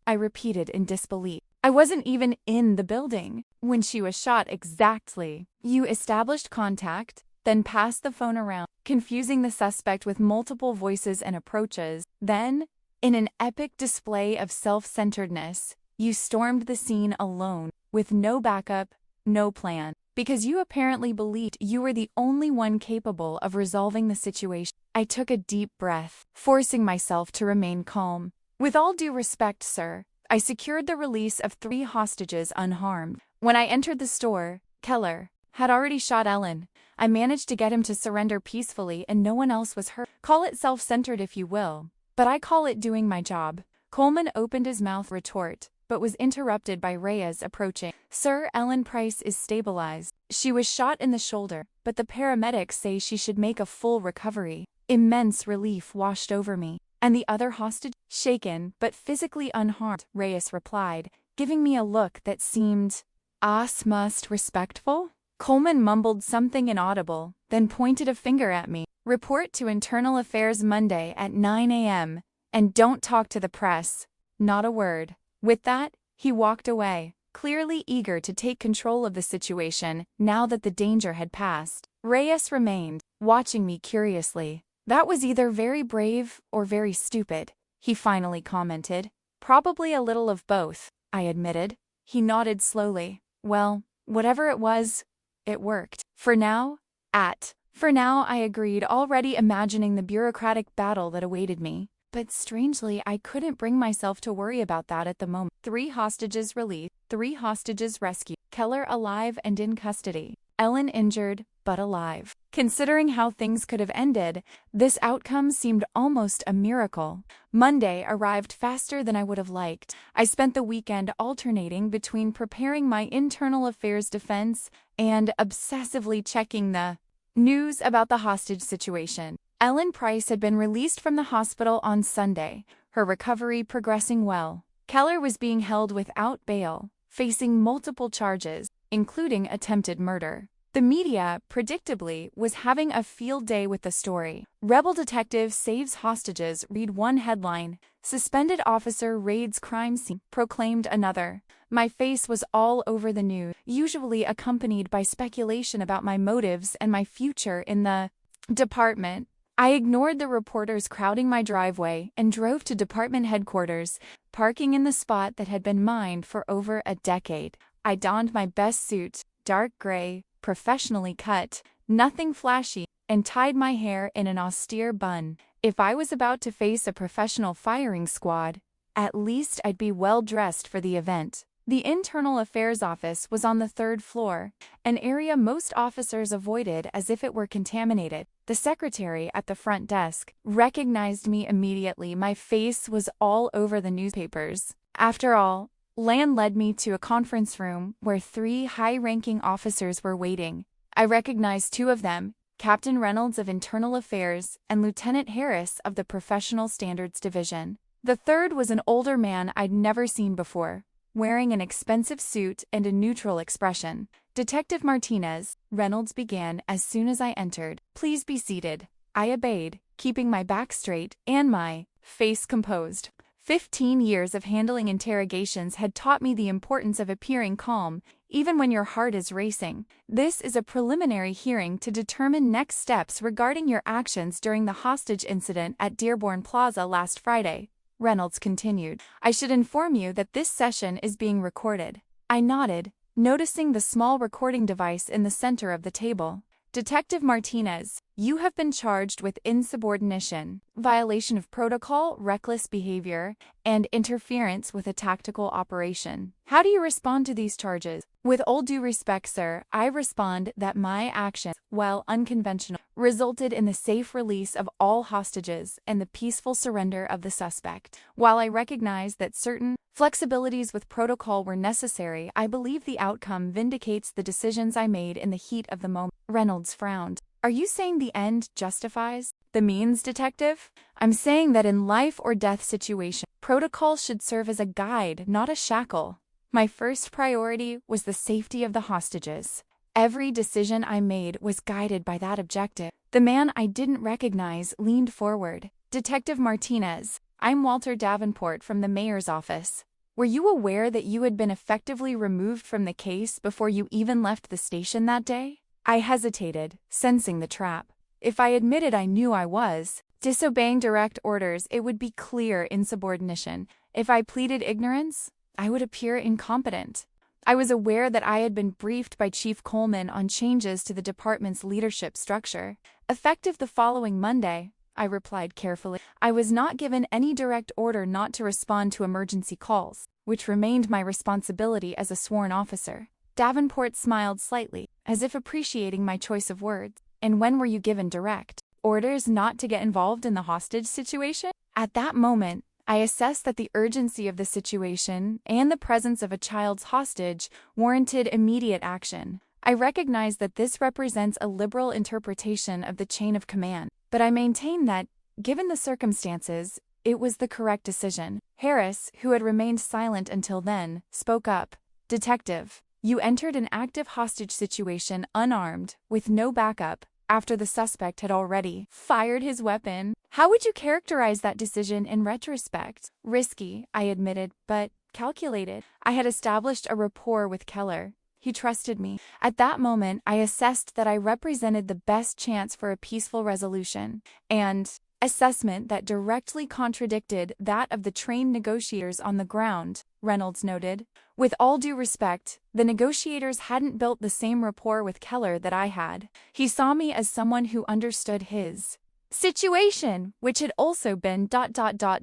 I repeated in disbelief. I wasn't even in the building when she was shot exactly. You established contact, then passed the phone around, confusing the suspect with multiple voices and approaches. Then, in an epic display of self-centeredness, you stormed the scene alone, with no backup, no plan. because you apparently believed you were the only one capable of resolving the situation. I took a deep breath, forcing myself to remain calm. With all due respect, sir, I secured the release of 3 hostages unharmed. When I entered the store, Keller had already shot Ellen. I managed to get him to surrender peacefully and no one else was hurt. Call it self-centered if you will, but I call it doing my job. Coleman opened his mouth to retort, but was interrupted by Reyes approaching. Sir, Ellen Price is stabilized. She was shot in the shoulder, but the paramedics say she should make a full recovery. Immense relief washed over me. And the other hostage? Shaken, but physically unharmed, Reyes replied, giving me a look that seemed almost respectful. Coleman mumbled something inaudible, then pointed a finger at me. Report to Internal Affairs Monday at 9 a.m. And don't talk to the press. Not a word. With that, he walked away, clearly eager to take control of the situation now that the danger had passed. Reyes remained, watching me curiously. That was either very brave or very stupid, he finally commented. Probably a little of both, I admitted. He nodded slowly. Well, whatever it was, it worked. For now, I agreed, already imagining the bureaucratic battle that awaited me. But strangely, I couldn't bring myself to worry about that at the moment. 3 hostages released, 3 hostages rescued. Keller alive and in custody. Ellen injured, but alive. Considering how things could have ended, this outcome seemed almost a miracle. Monday arrived faster than I would have liked. I spent the weekend alternating between preparing my internal affairs defense and obsessively checking the news about the hostage situation. Ellen Price had been released from the hospital on Sunday, her recovery progressing well. Keller was being held without bail, facing multiple charges, including attempted murder. The media, predictably, was having a field day with the story. Rebel detective saves hostages, read one headline. Suspended officer raids crime scene, proclaimed another. My face was all over the news, usually accompanied by speculation about my motives and my future in the department. I ignored the reporters crowding my driveway and drove to department headquarters, parking in the spot that had been mine for over a decade. I donned my best suit, dark gray, professionally cut, nothing flashy, and tied my hair in an austere bun. If I was about to face a professional firing squad, at least I'd be well dressed for the event. The Internal Affairs office was on the 3rd floor, an area most officers avoided as if it were contaminated. The secretary at the front desk recognized me immediately. My face was all over the newspapers. After all, Lan led me to a conference room where 3 high-ranking officers were waiting. I recognized 2 of them, Captain Reynolds of Internal Affairs and Lieutenant Harris of the Professional Standards Division. The third was an older man I'd never seen before, wearing an expensive suit and a neutral expression. Detective Martinez, Reynolds began as soon as I entered. Please be seated. I obeyed, keeping my back straight and my face composed. 15 years of handling interrogations had taught me the importance of appearing calm, even when your heart is racing. This is a preliminary hearing to determine next steps regarding your actions during the hostage incident at Dearborn Plaza last Friday, Reynolds continued. I should inform you that this session is being recorded. I nodded, noticing the small recording device in the center of the table. Detective Martinez, you have been charged with insubordination, violation of protocol, reckless behavior, and interference with a tactical operation. How do you respond to these charges? With all due respect, sir, I respond that my actions, while unconventional, resulted in the safe release of all hostages and the peaceful surrender of the suspect. While I recognize that certain flexibilities with protocol were necessary, I believe the outcome vindicates the decisions I made in the heat of the moment. Reynolds frowned. Are you saying the end justifies the means, detective? I'm saying that in life or death situation, protocol should serve as a guide, not a shackle. My first priority was the safety of the hostages. Every decision I made was guided by that objective. The man I didn't recognize leaned forward. Detective Martinez, I'm Walter Davenport from the mayor's office. Were you aware that you had been effectively removed from the case before you even left the station that day? I hesitated, sensing the trap. If I admitted I knew I was disobeying direct orders, it would be clear insubordination. If I pleaded ignorance, I would appear incompetent. I was aware that I had been briefed by Chief Coleman on changes to the department's leadership structure. Effective the following Monday, I replied carefully. I was not given any direct order not to respond to emergency calls, which remained my responsibility as a sworn officer. Davenport smiled slightly, as if appreciating my choice of words. And when were you given direct orders not to get involved in the hostage situation? At that moment, I assessed that the urgency of the situation and the presence of a child's hostage warranted immediate action. I recognize that this represents a liberal interpretation of the chain of command, but I maintain that, given the circumstances, it was the correct decision. Harris, who had remained silent until then, spoke up. Detective, you entered an active hostage situation unarmed, with no backup, after the suspect had already fired his weapon. How would you characterize that decision in retrospect? Risky, I admitted, but calculated. I had established a rapport with Keller. He trusted me. At that moment, I assessed that I represented the best chance for a peaceful resolution, and assessment that directly contradicted that of the trained negotiators on the ground, Reynolds noted. With all due respect, the negotiators hadn't built the same rapport with Keller that I had. He saw me as someone who understood his situation, which had also been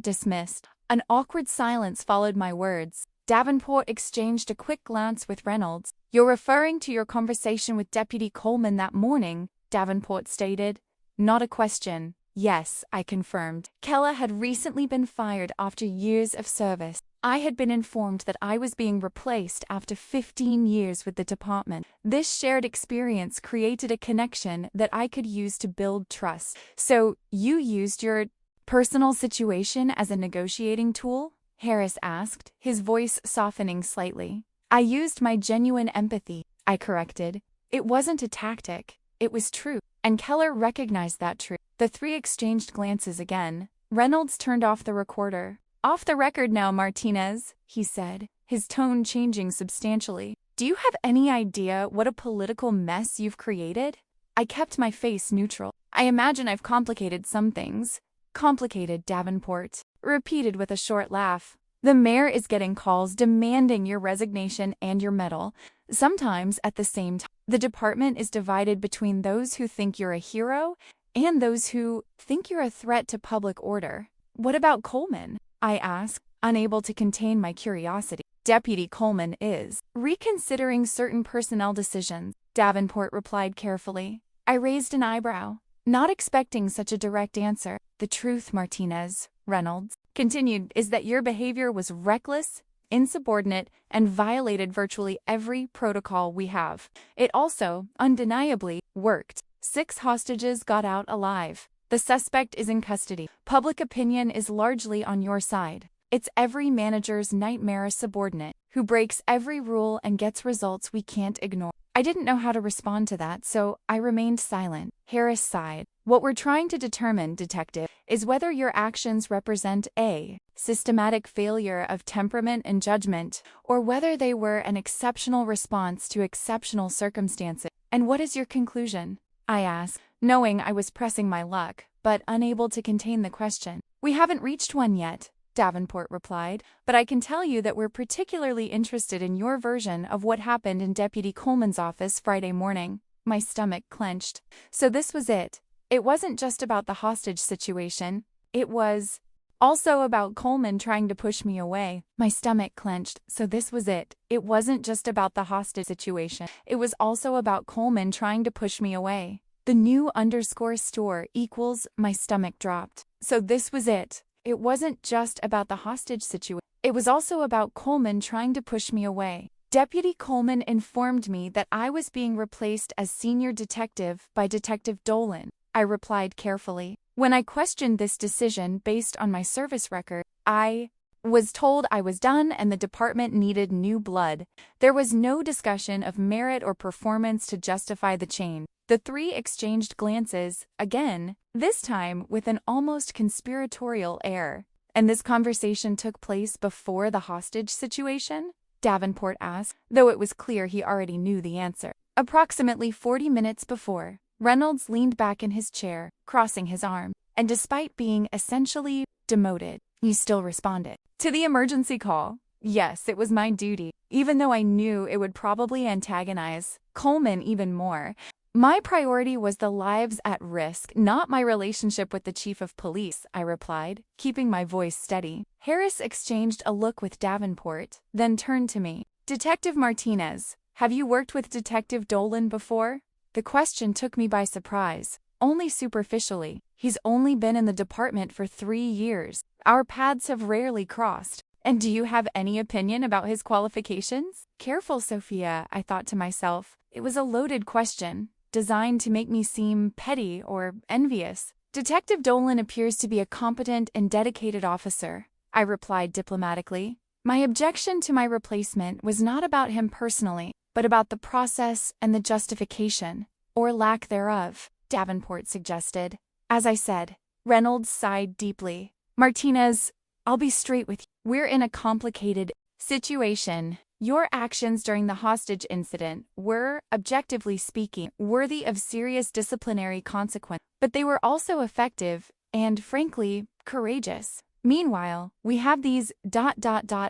dismissed. An awkward silence followed my words. Davenport exchanged a quick glance with Reynolds. You're referring to your conversation with Deputy Coleman that morning, Davenport stated. Not a question. Yes, I confirmed. Keller had recently been fired after years of service. I had been informed that I was being replaced after 15 years with the department. This shared experience created a connection that I could use to build trust. So, you used your personal situation as a negotiating tool? Harris asked, his voice softening slightly. I used my genuine empathy, I corrected. It wasn't a tactic, it was true, and Keller recognized that truth. The three exchanged glances again. Reynolds turned off the recorder. Off the record now, Martinez, he said, his tone changing substantially. Do you have any idea what a political mess you've created? I kept my face neutral. I imagine I've complicated some things. Complicated, Davenport repeated with a short laugh. The mayor is getting calls demanding your resignation and your medal, sometimes at the same time. The department is divided between those who think you're a hero and those who think you're a threat to public order. What about Coleman? I asked, unable to contain my curiosity. Deputy Coleman is reconsidering certain personnel decisions, Davenport replied carefully. I raised an eyebrow, not expecting such a direct answer. The truth, Martinez, Reynolds continued, is that your behavior was reckless, insubordinate, and violated virtually every protocol we have. It also, undeniably, worked. 6 hostages got out alive. The suspect is in custody. Public opinion is largely on your side. It's every manager's nightmare subordinate who breaks every rule and gets results we can't ignore. I didn't know how to respond to that, so I remained silent. Harris sighed. What we're trying to determine, Detective, is whether your actions represent a systematic failure of temperament and judgment, or whether they were an exceptional response to exceptional circumstances. And what is your conclusion? I asked, knowing I was pressing my luck, but unable to contain the question. We haven't reached one yet, Davenport replied, but I can tell you that we're particularly interested in your version of what happened in Deputy Coleman's office Friday morning. My stomach clenched. So this was it. It wasn't just about the hostage situation. It was also about Coleman trying to push me away. My stomach clenched. So this was it. It wasn't just about the hostage situation. It was also about Coleman trying to push me away. The new _store equals my stomach dropped. So this was it. It wasn't just about the hostage situation. It was also about Coleman trying to push me away. Deputy Coleman informed me that I was being replaced as senior detective by Detective Dolan. I replied carefully. When I questioned this decision based on my service record, I was told I was done and the department needed new blood. There was no discussion of merit or performance to justify the change. The three exchanged glances, again, this time with an almost conspiratorial air. And this conversation took place before the hostage situation? Davenport asked, though it was clear he already knew the answer. Approximately 40 minutes before, Reynolds leaned back in his chair, crossing his arm, and despite being essentially demoted, he still responded to the emergency call. Yes, it was my duty, even though I knew it would probably antagonize Coleman even more. My priority was the lives at risk, not my relationship with the chief of police, I replied, keeping my voice steady. Harris exchanged a look with Davenport, then turned to me. Detective Martinez, have you worked with Detective Dolan before? The question took me by surprise. Only superficially. He's only been in the department for 3 years. Our paths have rarely crossed. And do you have any opinion about his qualifications? Careful, Sophia, I thought to myself. It was a loaded question, designed to make me seem petty or envious. Detective Dolan appears to be a competent and dedicated officer, I replied diplomatically. My objection to my replacement was not about him personally, but about the process and the justification, or lack thereof, Davenport suggested. As I said, Reynolds sighed deeply. Martinez, I'll be straight with you. We're in a complicated situation. Your actions during the hostage incident were, objectively speaking, worthy of serious disciplinary consequence, but they were also effective and, frankly, courageous. Meanwhile, we have these ...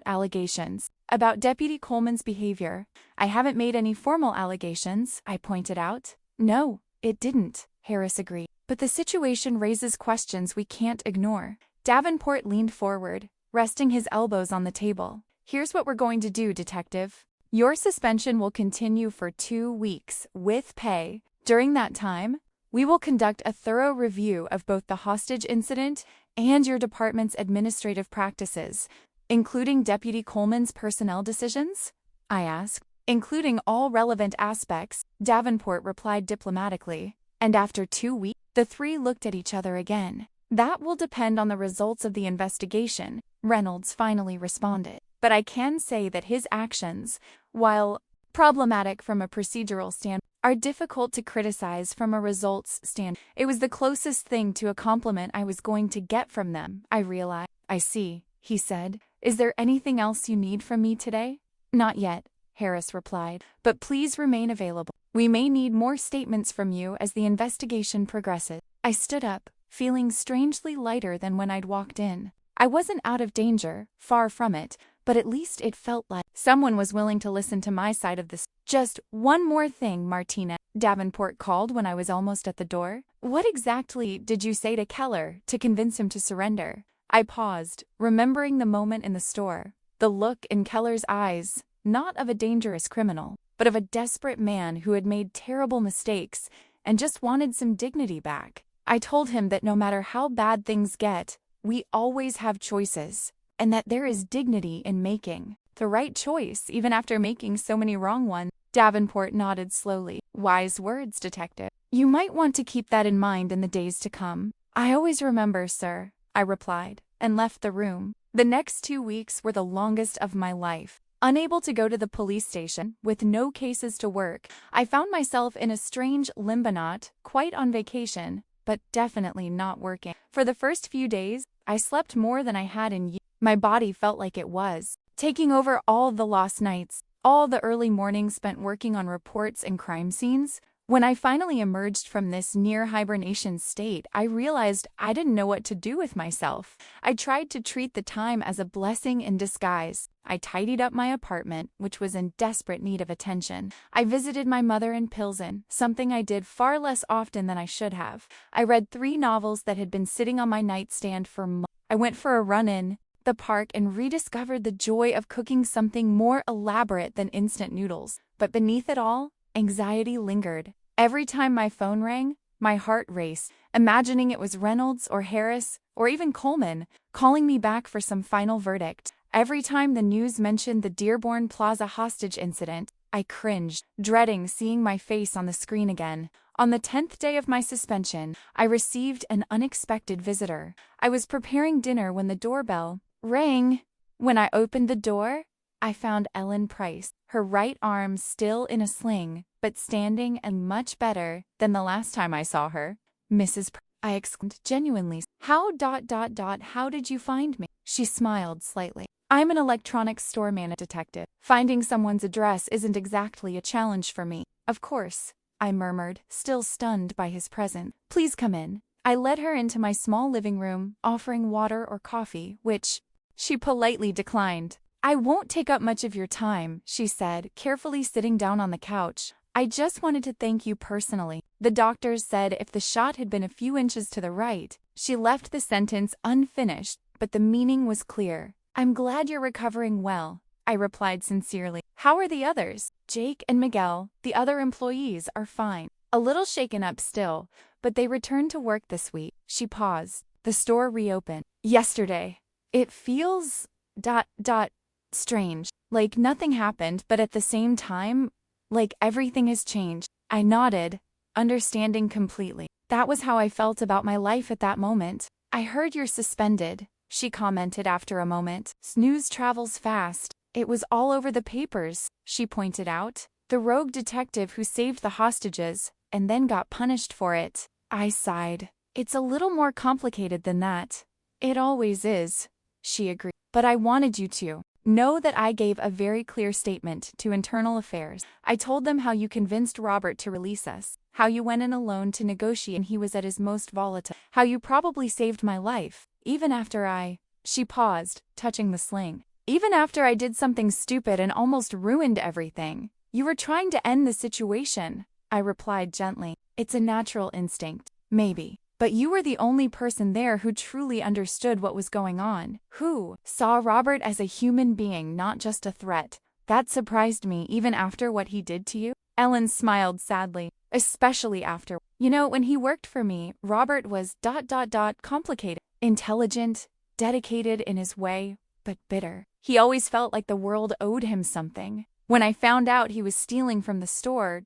allegations about Deputy Coleman's behavior. I haven't made any formal allegations, I pointed out. No, it didn't, Harris agreed. But the situation raises questions we can't ignore. Davenport leaned forward, resting his elbows on the table. Here's what we're going to do, Detective. Your suspension will continue for 2 weeks, with pay. During that time, we will conduct a thorough review of both the hostage incident and your department's administrative practices, including Deputy Coleman's personnel decisions? I asked. Including all relevant aspects, Davenport replied diplomatically. And after 2 weeks, the three looked at each other again. That will depend on the results of the investigation, Reynolds finally responded. But I can say that his actions, while problematic from a procedural standpoint, are difficult to criticize from a results standpoint. It was the closest thing to a compliment I was going to get from them, I realized. I see, he said. Is there anything else you need from me today? Not yet, Harris replied, but please remain available. We may need more statements from you as the investigation progresses. I stood up, feeling strangely lighter than when I'd walked in. I wasn't out of danger, far from it, but at least it felt like someone was willing to listen to my side of this. Just one more thing, Martina, Davenport called when I was almost at the door. What exactly did you say to Keller to convince him to surrender? I paused, remembering the moment in the store. The look in Keller's eyes, not of a dangerous criminal, but of a desperate man who had made terrible mistakes and just wanted some dignity back. I told him that no matter how bad things get, we always have choices, and that there is dignity in making the right choice even after making so many wrong ones. Davenport nodded slowly. Wise words, Detective. You might want to keep that in mind in the days to come. I always remember, sir, I replied, and left the room. The next 2 weeks were the longest of my life. Unable to go to the police station, with no cases to work, I found myself in a strange limbo, not quite on vacation, but definitely not working. For the first few days, I slept more than I had in years. My body felt like it was taking over all the lost nights, all the early mornings spent working on reports and crime scenes. When I finally emerged from this near hibernation state, I realized I didn't know what to do with myself. I tried to treat the time as a blessing in disguise. I tidied up my apartment, which was in desperate need of attention. I visited my mother in Pilsen, something I did far less often than I should have. I read 3 novels that had been sitting on my nightstand for months. I went for a run in the park and rediscovered the joy of cooking something more elaborate than instant noodles. But beneath it all, anxiety lingered. Every time my phone rang, my heart raced, imagining it was Reynolds or Harris or even Coleman calling me back for some final verdict. Every time the news mentioned the Dearborn Plaza hostage incident, I cringed, dreading seeing my face on the screen again. On the 10th day of my suspension, I received an unexpected visitor. I was preparing dinner when the doorbell rang. When I opened the door, I found Ellen Price, her right arm still in a sling, but standing and much better than the last time I saw her. Mrs. I exclaimed genuinely. How ... how did you find me? She smiled slightly. I'm an electronics store manager, detective. Finding someone's address isn't exactly a challenge for me. Of course, I murmured, still stunned by his presence. Please come in. I led her into my small living room, offering water or coffee, which she politely declined. I won't take up much of your time, she said, carefully sitting down on the couch. I just wanted to thank you personally. The doctors said if the shot had been a few inches to the right. She left the sentence unfinished, but the meaning was clear. I'm glad you're recovering well, I replied sincerely. How are the others? Jake and Miguel, the other employees, are fine. A little shaken up still, but they returned to work this week. She paused. The store reopened yesterday. It feels strange. Like nothing happened, but at the same time, like everything has changed. I nodded, understanding completely. That was how I felt about my life at that moment. I heard you're suspended, she commented after a moment. News travels fast. It was all over the papers, she pointed out. The rogue detective who saved the hostages, and then got punished for it. I sighed. It's a little more complicated than that. It always is, she agreed. But I wanted you to know that I gave a very clear statement to Internal Affairs. I told them how you convinced Robert to release us, how you went in alone to negotiate and he was at his most volatile, how you probably saved my life, even after she paused, touching the sling. Even after I did something stupid and almost ruined everything. You were trying to end the situation, I replied gently. It's a natural instinct, maybe. But you were the only person there who truly understood what was going on, who saw Robert as a human being, not just a threat. That surprised me even after what he did to you. Ellen smiled sadly, especially after. You know, when he worked for me, Robert was complicated, intelligent, dedicated in his way, but bitter. He always felt like the world owed him something. When I found out he was stealing from the store,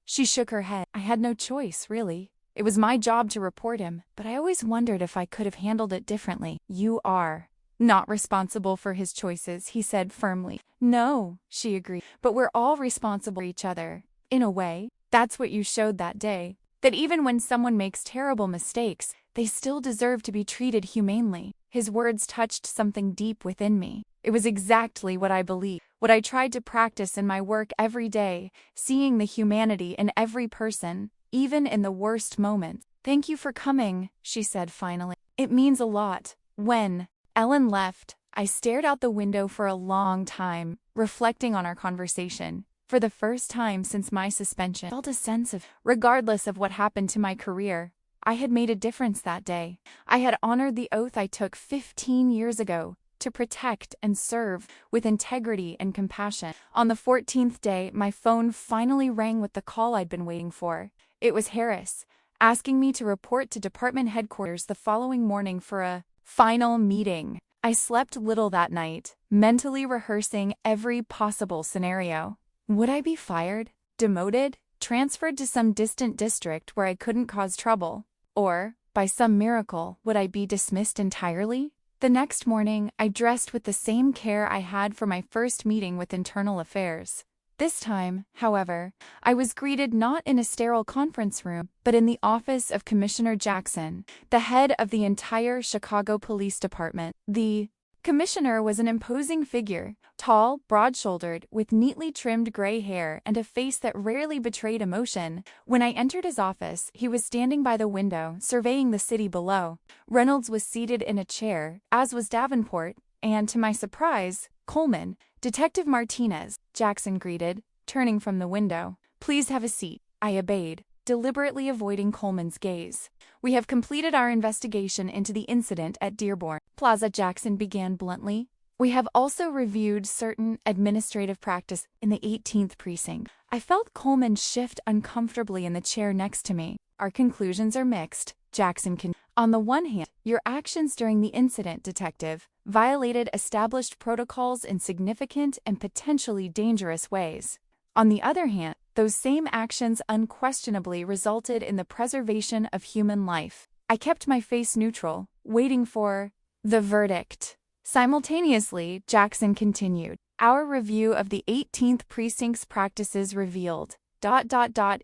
she shook her head. I had no choice, really. It was my job to report him, but I always wondered if I could have handled it differently. You are not responsible for his choices, he said firmly. No, she agreed, but we're all responsible for each other. In a way, that's what you showed that day. That even when someone makes terrible mistakes, they still deserve to be treated humanely. His words touched something deep within me. It was exactly what I believed, what I tried to practice in my work every day, seeing the humanity in every person, even in the worst moments. Thank you for coming, she said finally. It means a lot. When Ellen left, I stared out the window for a long time, reflecting on our conversation. For the first time since my suspension, I felt a sense of, regardless of what happened to my career, I had made a difference that day. I had honored the oath I took 15 years ago to protect and serve with integrity and compassion. On the 14th day, my phone finally rang with the call I'd been waiting for. It was Harris, asking me to report to department headquarters the following morning for a final meeting. I slept little that night, mentally rehearsing every possible scenario. Would I be fired, demoted, transferred to some distant district where I couldn't cause trouble? Or, by some miracle, would I be dismissed entirely? The next morning, I dressed with the same care I had for my first meeting with Internal Affairs. This time, however, I was greeted not in a sterile conference room, but in the office of Commissioner Jackson, the head of the entire Chicago Police Department. The commissioner was an imposing figure, tall, broad-shouldered, with neatly trimmed gray hair and a face that rarely betrayed emotion. When I entered his office, he was standing by the window, surveying the city below. Reynolds was seated in a chair, as was Davenport, and, to my surprise, Coleman. Detective Martinez, Jackson greeted, turning from the window. Please have a seat. I obeyed, deliberately avoiding Coleman's gaze. We have completed our investigation into the incident at Dearborn Plaza, Jackson began bluntly. We have also reviewed certain administrative practice in the 18th precinct. I felt Coleman shift uncomfortably in the chair next to me. Our conclusions are mixed, Jackson continued. On the one hand, your actions during the incident, Detective, violated established protocols in significant and potentially dangerous ways. On the other hand, those same actions unquestionably resulted in the preservation of human life. I kept my face neutral, waiting for the verdict. Simultaneously, Jackson continued. Our review of the 18th precinct's practices revealed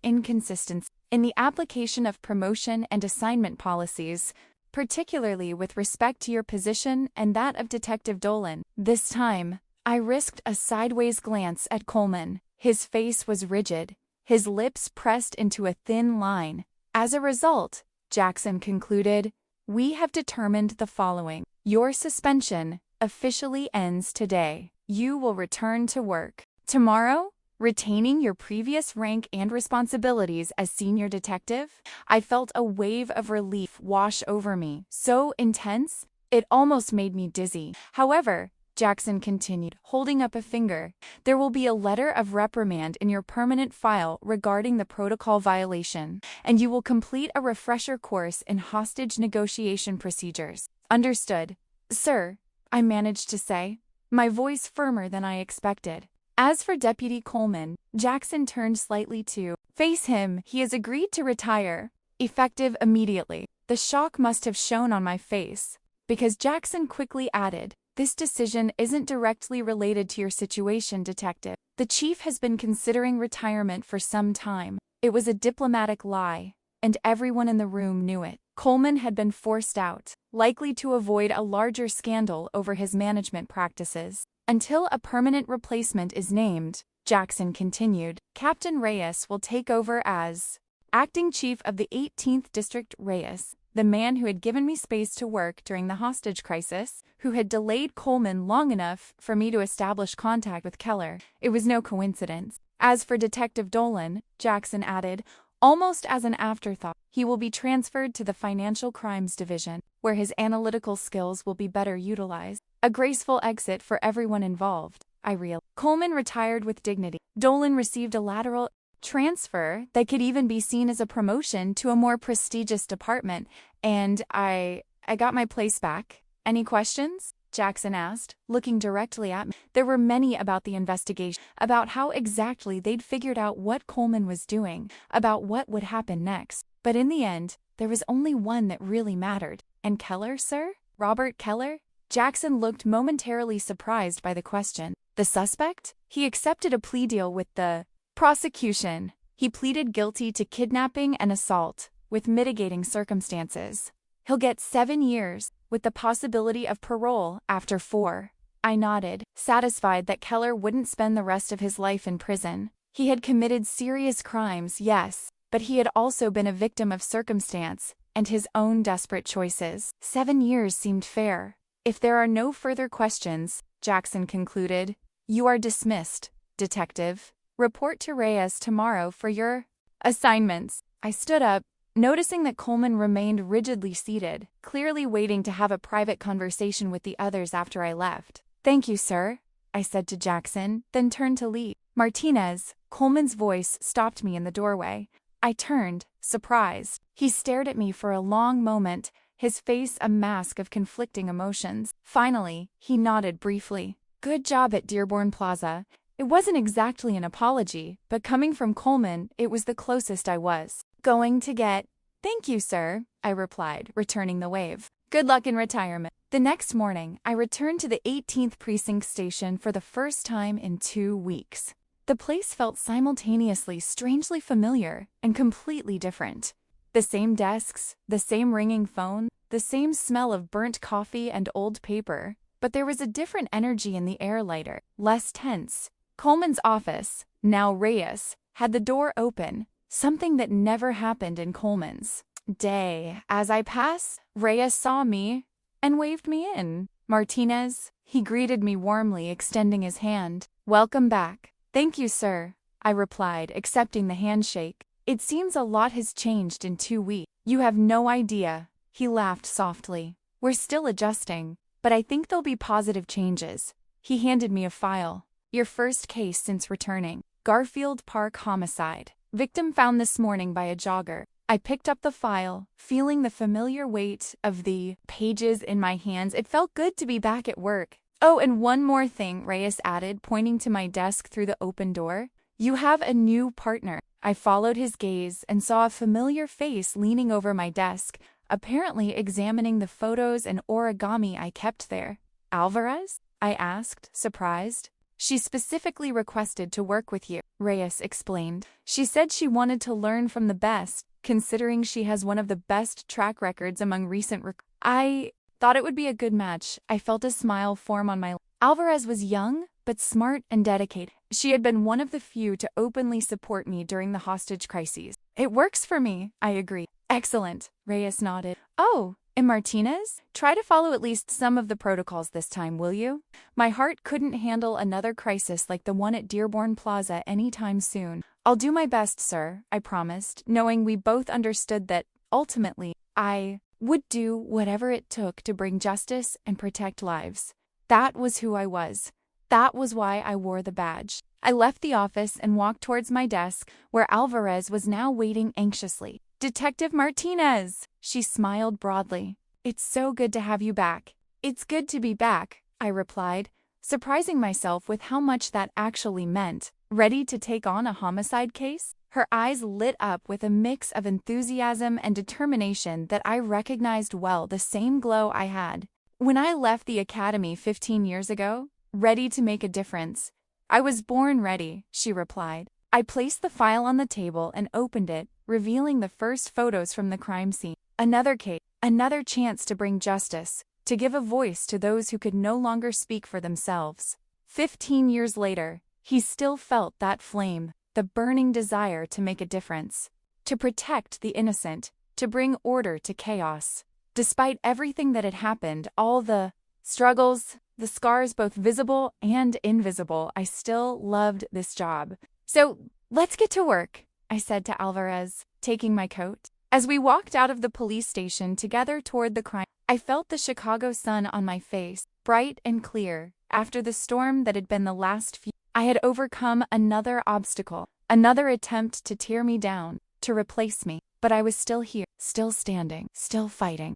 inconsistency in the application of promotion and assignment policies, particularly with respect to your position and that of Detective Dolan. This time, I risked a sideways glance at Coleman. His face was rigid, his lips pressed into a thin line. As a result, Jackson concluded, we have determined the following. Your suspension officially ends today. You will return to work tomorrow, retaining your previous rank and responsibilities as senior detective. I felt a wave of relief wash over me, so intense, it almost made me dizzy. However, Jackson continued, holding up a finger, there will be a letter of reprimand in your permanent file regarding the protocol violation, and you will complete a refresher course in hostage negotiation procedures. Understood, sir, I managed to say, my voice firmer than I expected. As for Deputy Coleman, Jackson turned slightly to face him. He has agreed to retire, effective immediately. The shock must have shown on my face, because Jackson quickly added, this decision isn't directly related to your situation, detective. The chief has been considering retirement for some time. It was a diplomatic lie, and everyone in the room knew it. Coleman had been forced out, likely to avoid a larger scandal over his management practices. Until a permanent replacement is named, Jackson continued, Captain Reyes will take over as acting chief of the 18th District. Reyes, the man who had given me space to work during the hostage crisis, who had delayed Coleman long enough for me to establish contact with Keller. It was no coincidence. As for Detective Dolan, Jackson added, almost as an afterthought, he will be transferred to the Financial Crimes Division, where his analytical skills will be better utilized. A graceful exit for everyone involved, I realized. Coleman retired with dignity. Dolan received a lateral transfer that could even be seen as a promotion to a more prestigious department, and I got my place back. Any questions? Jackson asked, looking directly at me. There were many about the investigation, about how exactly they'd figured out what Coleman was doing, about what would happen next. But in the end, there was only one that really mattered. And Keller, sir? Robert Keller? Jackson looked momentarily surprised by the question. The suspect? He accepted a plea deal with the prosecution. He pleaded guilty to kidnapping and assault, with mitigating circumstances. He'll get 7 years, with the possibility of parole after 4. I nodded, satisfied that Keller wouldn't spend the rest of his life in prison. He had committed serious crimes, yes, but he had also been a victim of circumstance and his own desperate choices. 7 years seemed fair. If there are no further questions, Jackson concluded, you are dismissed, detective. Report to Reyes tomorrow for your assignments. I stood up, noticing that Coleman remained rigidly seated, clearly waiting to have a private conversation with the others after I left. Thank you, sir, I said to Jackson, then turned to leave. Martinez, Coleman's voice stopped me in the doorway. I turned, surprised. He stared at me for a long moment, his face a mask of conflicting emotions. Finally, he nodded briefly. Good job at Dearborn Plaza. It wasn't exactly an apology, but coming from Coleman, it was the closest I was going to get. Thank you, sir, I replied, returning the wave. Good luck in retirement. The next morning, I returned to the 18th Precinct station for the first time in 2 weeks. The place felt simultaneously strangely familiar and completely different. The same desks, the same ringing phone, the same smell of burnt coffee and old paper, but there was a different energy in the air, lighter, less tense. Coleman's office, now Reyes, had the door open, something that never happened in Coleman's day. As I passed, Reyes saw me and waved me in. Martinez, he greeted me warmly, extending his hand. Welcome back. Thank you, sir, I replied, accepting the handshake. It seems a lot has changed in 2 weeks. You have no idea, he laughed softly. We're still adjusting, but I think there'll be positive changes. He handed me a file. Your first case since returning. Garfield Park homicide. Victim found this morning by a jogger. I picked up the file, feeling the familiar weight of the pages in my hands. It felt good to be back at work. Oh, and one more thing, Reyes added, pointing to my desk through the open door. You have a new partner. I followed his gaze and saw a familiar face leaning over my desk, apparently examining the photos and origami I kept there. Alvarez? I asked, surprised. She specifically requested to work with you, Reyes explained. She said she wanted to learn from the best, considering she has one of the best track records among recent I thought it would be a good match. I felt a smile form on my lips. Alvarez was young, but smart and dedicated. She had been one of the few to openly support me during the hostage crises. It works for me, I agreed. Excellent, Reyes nodded. Oh, In Martinez? Try to follow at least some of the protocols this time, will you? My heart couldn't handle another crisis like the one at Dearborn Plaza anytime soon. I'll do my best, sir, I promised, knowing we both understood that, ultimately, I would do whatever it took to bring justice and protect lives. That was who I was. That was why I wore the badge. I left the office and walked towards my desk, where Alvarez was now waiting anxiously. Detective Martinez! She smiled broadly. It's so good to have you back. It's good to be back, I replied, surprising myself with how much that actually meant. Ready to take on a homicide case? Her eyes lit up with a mix of enthusiasm and determination that I recognized well, the same glow I had when I left the academy 15 years ago, ready to make a difference. I was born ready, she replied. I placed the file on the table and opened it, revealing the first photos from the crime scene. Another case, another chance to bring justice, to give a voice to those who could no longer speak for themselves. 15 years later, he still felt that flame, the burning desire to make a difference, to protect the innocent, to bring order to chaos. Despite everything that had happened, all the struggles, the scars both visible and invisible, I still loved this job. So, let's get to work, I said to Alvarez, taking my coat. As we walked out of the police station together toward the crime, I felt the Chicago sun on my face, bright and clear. After the storm that had been the last few, I had overcome another obstacle, another attempt to tear me down, to replace me. But I was still here, still standing, still fighting.